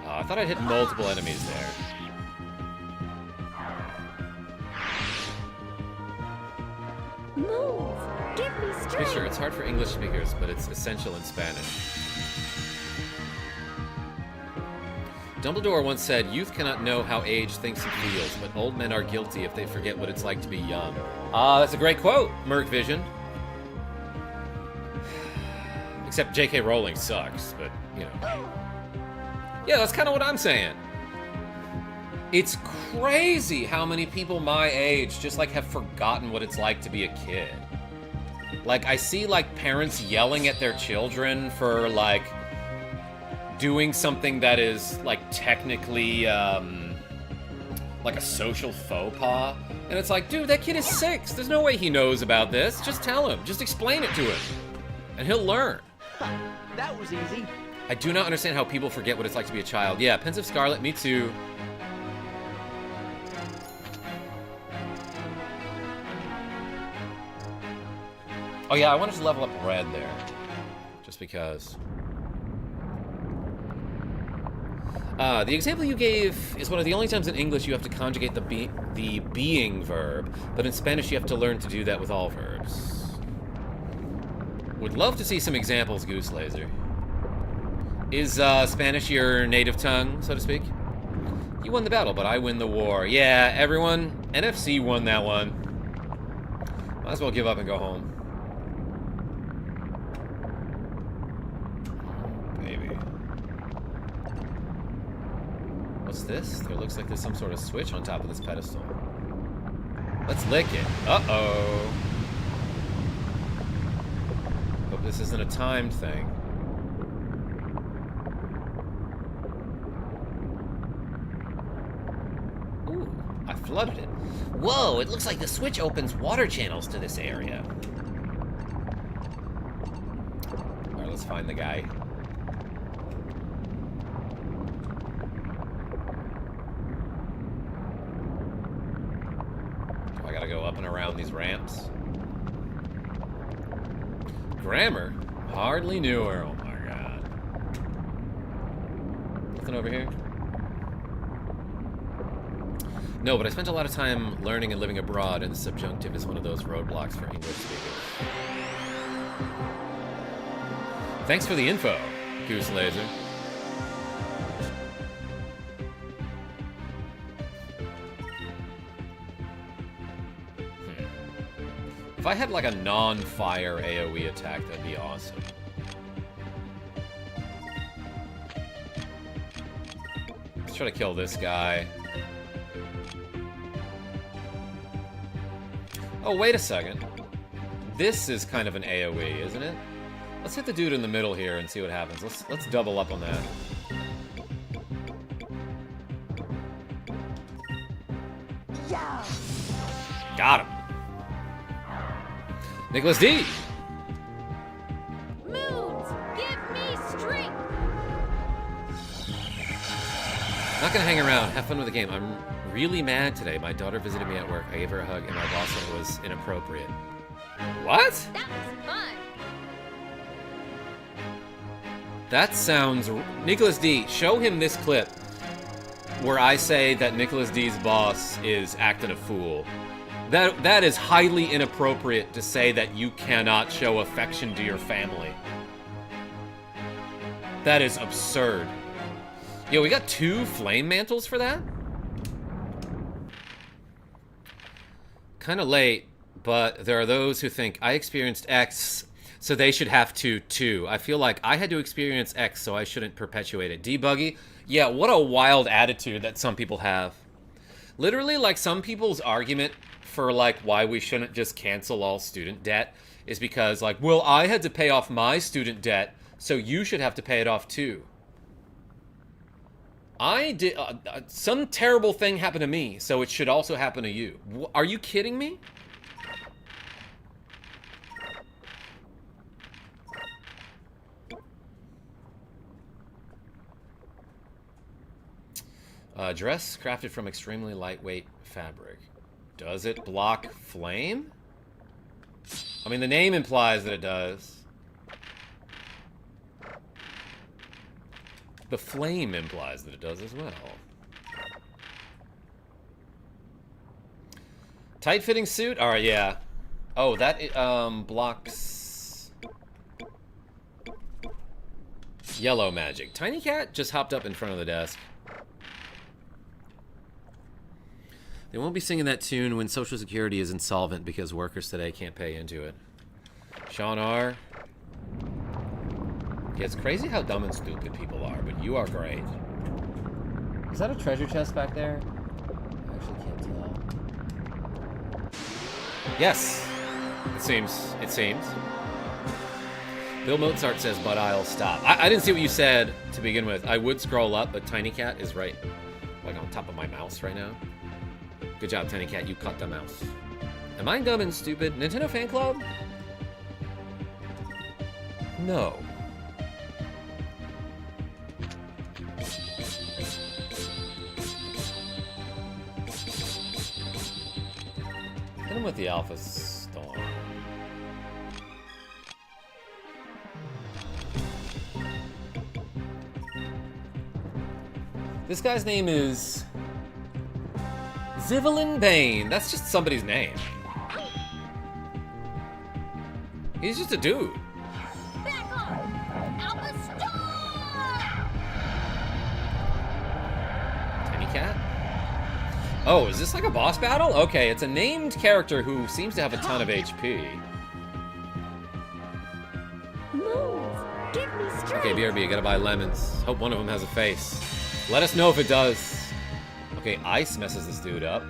I thought I'd hit multiple enemies there. Move. Give me strength. Pretty sure it's hard for English speakers, but it's essential in Spanish. Dumbledore once said, youth cannot know how age thinks and feels, but old men are guilty if they forget what it's like to be young. That's a great quote, Merc Vision. Except J.K. Rowling sucks, but, you know. Yeah, that's kind of what I'm saying. It's crazy how many people my age just, like, have forgotten what it's like to be a kid. Like, I see, like, parents yelling at their children for, like, doing something that is, like, technically, like a social faux pas. And it's like, dude, that kid is 6. There's no way he knows about this. Just tell him. Just explain it to him. And he'll learn. That was easy. I do not understand how people forget what it's like to be a child. Yeah, Pensive Scarlet, me too. Oh yeah, I wanted to level up Red there. Just because. The example you gave is one of the only times in English you have to conjugate the being verb, but in Spanish you have to learn to do that with all verbs. Would love to see some examples, Goose Laser. Is Spanish your native tongue, so to speak? You won the battle, but I win the war. Yeah, everyone, NFC won that one. Might as well give up and go home. What's this? There looks like there's some sort of switch on top of this pedestal. Let's lick it. Uh-oh. Hope this isn't a timed thing. Ooh, I flooded it. Whoa, it looks like the switch opens water channels to this area. Alright, let's find the guy. I gotta go up and around these ramps. Grammar? Hardly knew her. Oh my god. Nothing over here? No, but I spent a lot of time learning and living abroad, and the subjunctive is one of those roadblocks for English speakers. Thanks for the info, Goose Laser. If I had like a non-fire AoE attack, that'd be awesome. Let's try to kill this guy. Oh, wait a second. This is kind of an AoE, isn't it? Let's hit the dude in the middle here and see what happens. Let's double up on that. Yeah. Got him. Nicholas D. Moons, give Not gonna hang around. Have fun with the game. I'm really mad today. My daughter visited me at work. I gave her a hug, and my boss said it was inappropriate. What? That was fun. That sounds... Nicholas D, show him this clip where I say that Nicholas D's boss is acting a fool. That is highly inappropriate to say that you cannot show affection to your family. That is absurd. Yo, we got 2 flame mantles for that? Kinda late, but there are those who think I experienced X, so they should have to too. I feel like I had to experience X, so I shouldn't perpetuate it. Debuggy? Yeah, what a wild attitude that some people have. Literally, like, some people's argument for, like, why we shouldn't just cancel all student debt is because, like, well, I had to pay off my student debt, so you should have to pay it off too. I did... some terrible thing happened to me, so it should also happen to you. Are you kidding me? Dress crafted from extremely lightweight fabric. Does it block flame? I mean, the name implies that it does. The flame implies that it does as well. Tight-fitting suit? Alright, yeah. Oh, that blocks... yellow magic. Tiny Cat just hopped up in front of the desk. They won't be singing that tune when Social Security is insolvent because workers today can't pay into it. Sean R. Yeah, it's crazy how dumb and stupid people are, but you are great. Is that a treasure chest back there? I actually can't tell. Yes! It seems. It seems. Bill Mozart says, but I'll stop. I didn't see what you said to begin with. I would scroll up, but Tiny Cat is right, like, on top of my mouse right now. Good job, Tiny Cat. You cut the mouse. Am I dumb and stupid? Nintendo Fan Club? No. Hit him with the Alpha Storm. This guy's name is... Zivelin Bane. That's just somebody's name. He's just a dude. Back off! Alpha Storm! Tiny Cat? Oh, is this like a boss battle? Okay, it's a named character who seems to have a ton of HP. Move! Give me strength! Okay, BRB, gotta buy lemons. Hope one of them has a face. Let us know if it does. Okay, ice messes this dude up.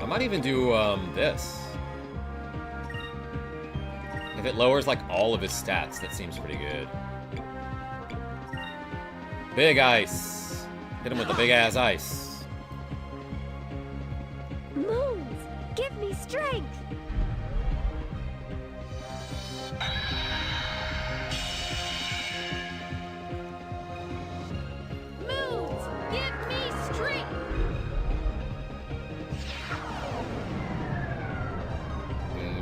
I might even do, this. If it lowers, like, all of his stats, that seems pretty good. Big ice. Hit him with the big-ass ice. Move! Give me strength! Move! Give me strength!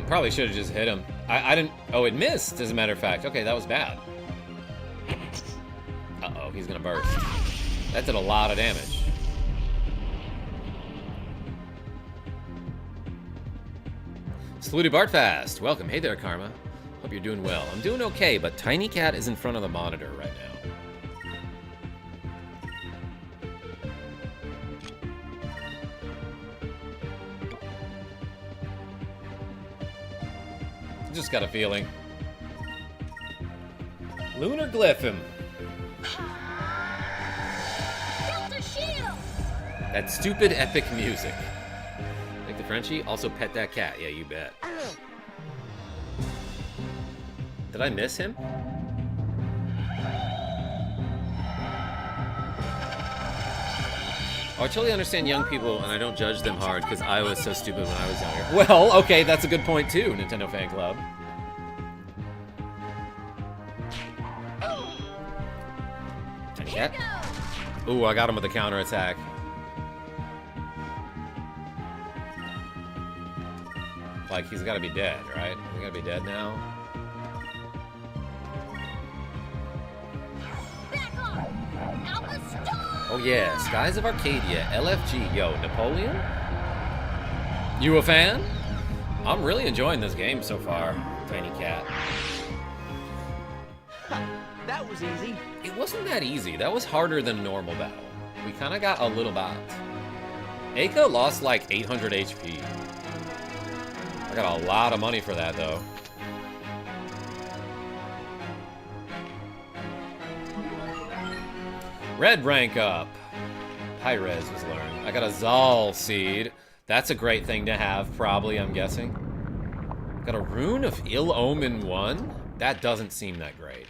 Probably should have just hit him. I didn't... Oh, it missed, as a matter of fact. Okay, that was bad. Uh-oh, he's gonna burst. That did a lot of damage. Saluted Bartfast. Welcome. Hey there, Karma. Hope you're doing well. I'm doing okay, but Tiny Cat is in front of the monitor right now. Just got a feeling. Lunar Glyph him. Delta shield! That stupid epic music. Like the Frenchie? Also pet that cat. Yeah, you bet. Did I miss him? Oh, I totally understand young people, and I don't judge them hard, because I was so stupid when I was younger. Well, okay, that's a good point, too, Nintendo Fan Club. Tiny cat. Ooh, I got him with a counterattack. Like, he's gotta be dead, right? He's gotta be dead now. Oh yeah, Skies of Arcadia, LFG. Yo, Napoleon? You a fan? I'm really enjoying this game so far, Tiny Cat. That was easy. It wasn't that easy. That was harder than a normal battle. We kind of got a little bot. Eika lost like 800 HP. I got a lot of money for that, though. Red rank up. High res was learned. I got a SoAL seed. That's a great thing to have, probably, I'm guessing. Got a rune of ill omen 1? That doesn't seem that great.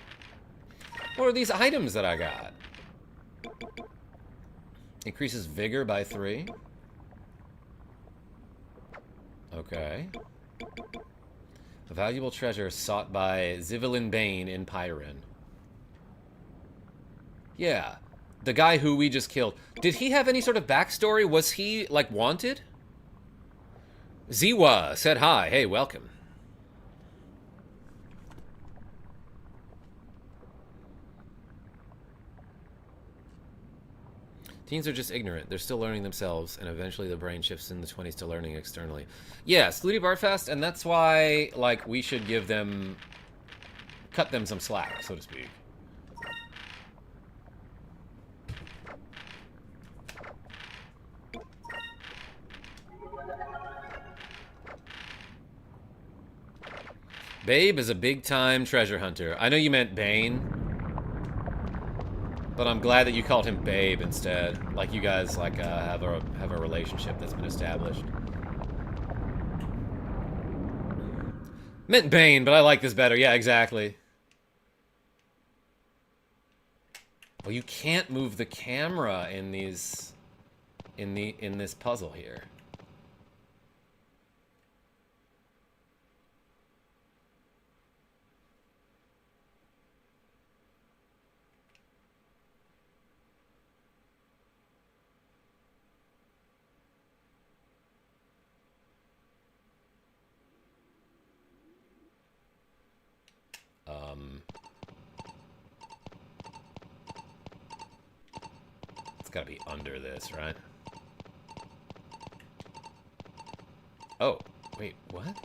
What are these items that I got? Increases vigor by 3. Okay. A valuable treasure sought by Zivelin Bane in Pyrin. Yeah. The guy who we just killed. Did he have any sort of backstory? Was he, like, wanted? Ziwa said hi. Hey, welcome. Teens are just ignorant. They're still learning themselves, and eventually the brain shifts in the 20s to learning externally. Yeah, Slooty Barfast, and that's why, like, we should give them... cut them some slack, so to speak. Babe is a big-time treasure hunter. I know you meant Bane, but I'm glad that you called him Babe instead. Like you guys like have a relationship that's been established. Meant Bane, but I like this better. Yeah, exactly. Well, you can't move the camera in these in this puzzle here. It's gotta be under this, right? Oh, wait, what?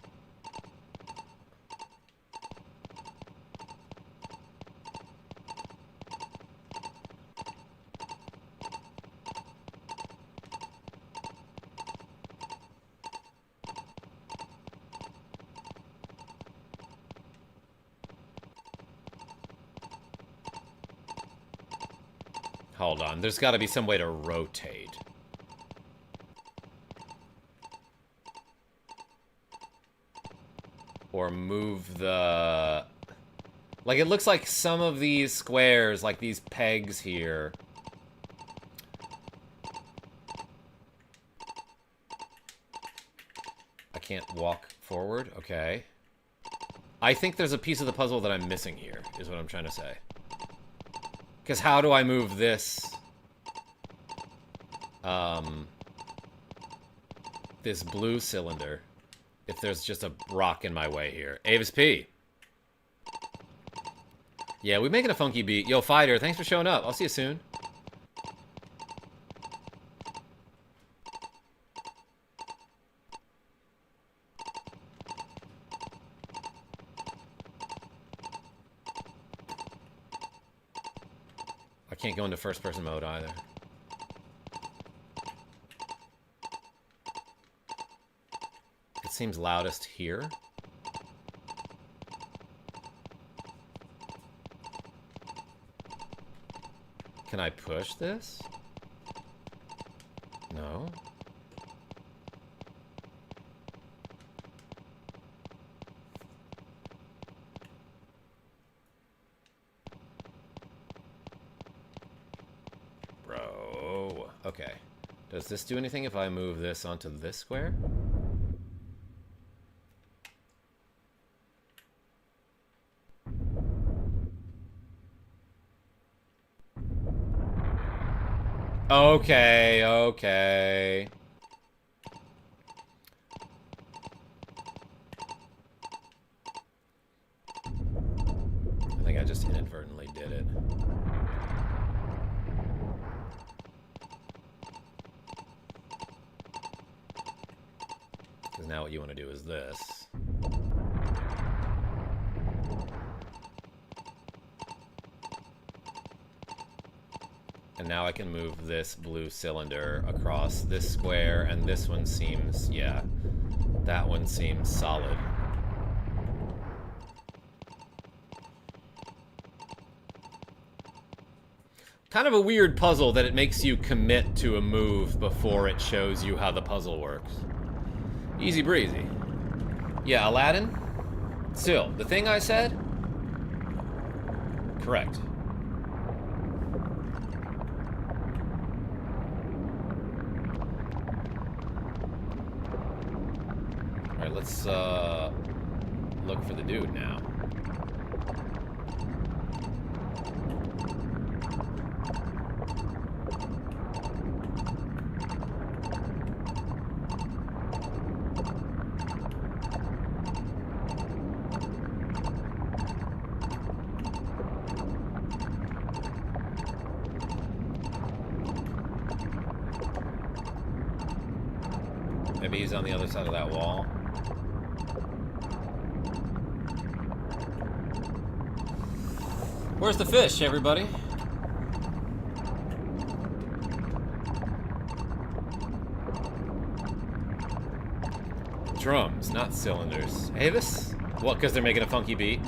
Hold on, there's got to be some way to rotate. Or move the... Like, it looks like some of these squares, like these pegs here... I can't walk forward? Okay. I think there's a piece of the puzzle that I'm missing here, is what I'm trying to say. Because how do I move this? This blue cylinder. If there's just a rock in my way here. Avis P. Yeah, we making a funky beat. Yo, Fighter, thanks for showing up. I'll see you soon. I can't go into first-person mode either. It seems loudest here. Can I push this? No. Bro. Okay. Does this do anything if I move this onto this square? Okay, okay. I think I just inadvertently did it. Because now what you want to do is this. And now I can move this blue cylinder across this square, and this one seems, yeah, that one seems solid. Kind of a weird puzzle that it makes you commit to a move before it shows you how the puzzle works. Easy breezy. Yeah, Aladdin? Still, the thing I said? Correct. Alright, let's look for the dude now. Maybe he's on the other side of that wall. Where's the fish, everybody? Drums, not cylinders. Avis? What, because they're making a funky beat?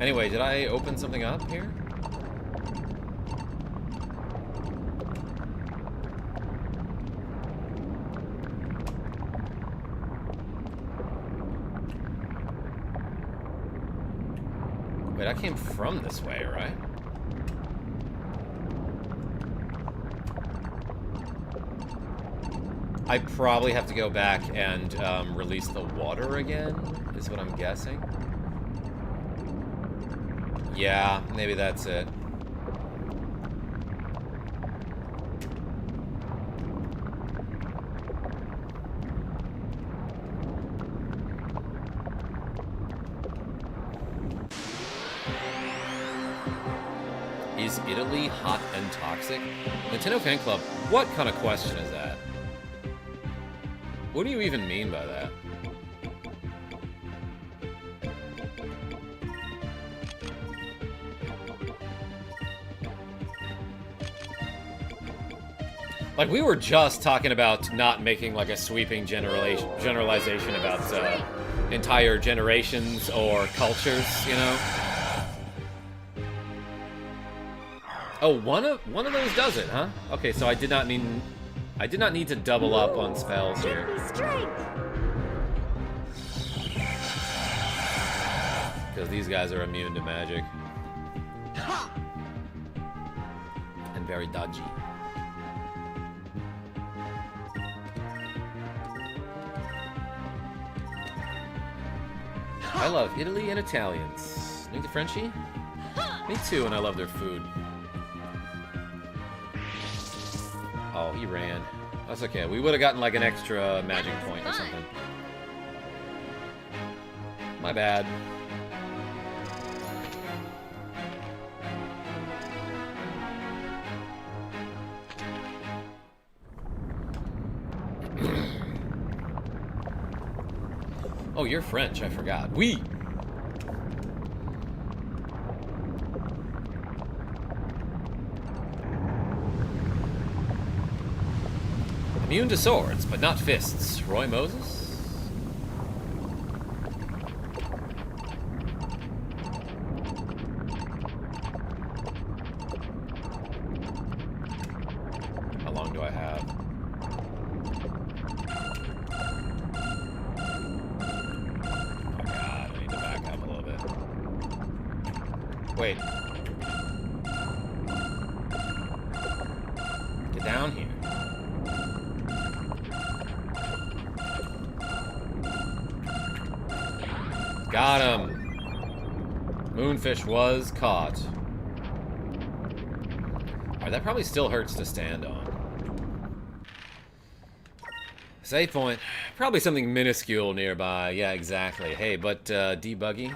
Anyway, did I open something up here? Wait, I came from this way, right? I probably have to go back and release the water again, is what I'm guessing. Yeah, maybe that's it. Is Italy hot and toxic? Nintendo Fan Club, what kind of question is that? What do you even mean by that? Like, we were just talking about not making, like, a sweeping generalization about entire generations or cultures, you know? Oh, one of those does it, huh? Okay, so I did not need to double up on spells here. Because these guys are immune to magic. And very dodgy. I love Italy and Italians. Need the Frenchie? Me too, and I love their food. Oh, he ran. That's okay. We would have gotten like an extra magic point or something. My bad. Oh, you're French. I forgot. Oui. Immune to swords, but not fists. Roy Moses? How long do I have? Oh god, I need to back up a little bit. Wait. Get down here. Got him. Moonfish was caught. Alright, that probably still hurts to stand on. Save point. Probably something minuscule nearby. Yeah, exactly. Hey, but debuggy,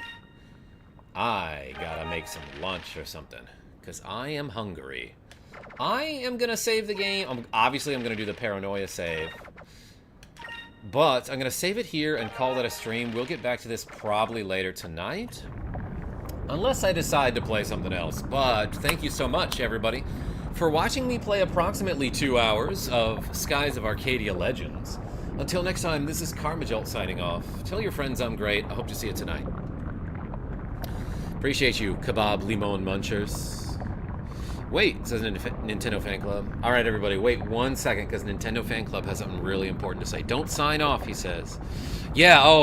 I gotta make some lunch or something. Because I am hungry. I am gonna save the game. Obviously, I'm gonna do the paranoia save. But I'm gonna save it here and call that a stream. We'll get back to this probably later tonight. Unless I decide to play something else. But thank you so much, everybody, for watching me play approximately 2 hours of Skies of Arcadia Legends. Until next time, this is KarmaJolt signing off. Tell your friends I'm great. I hope to see you tonight. Appreciate you, Kebab Limon Munchers. Wait, says Nintendo Fan Club. Alright, everybody, wait 1 second, because Nintendo Fan Club has something really important to say. Don't sign off, he says. Yeah, oh,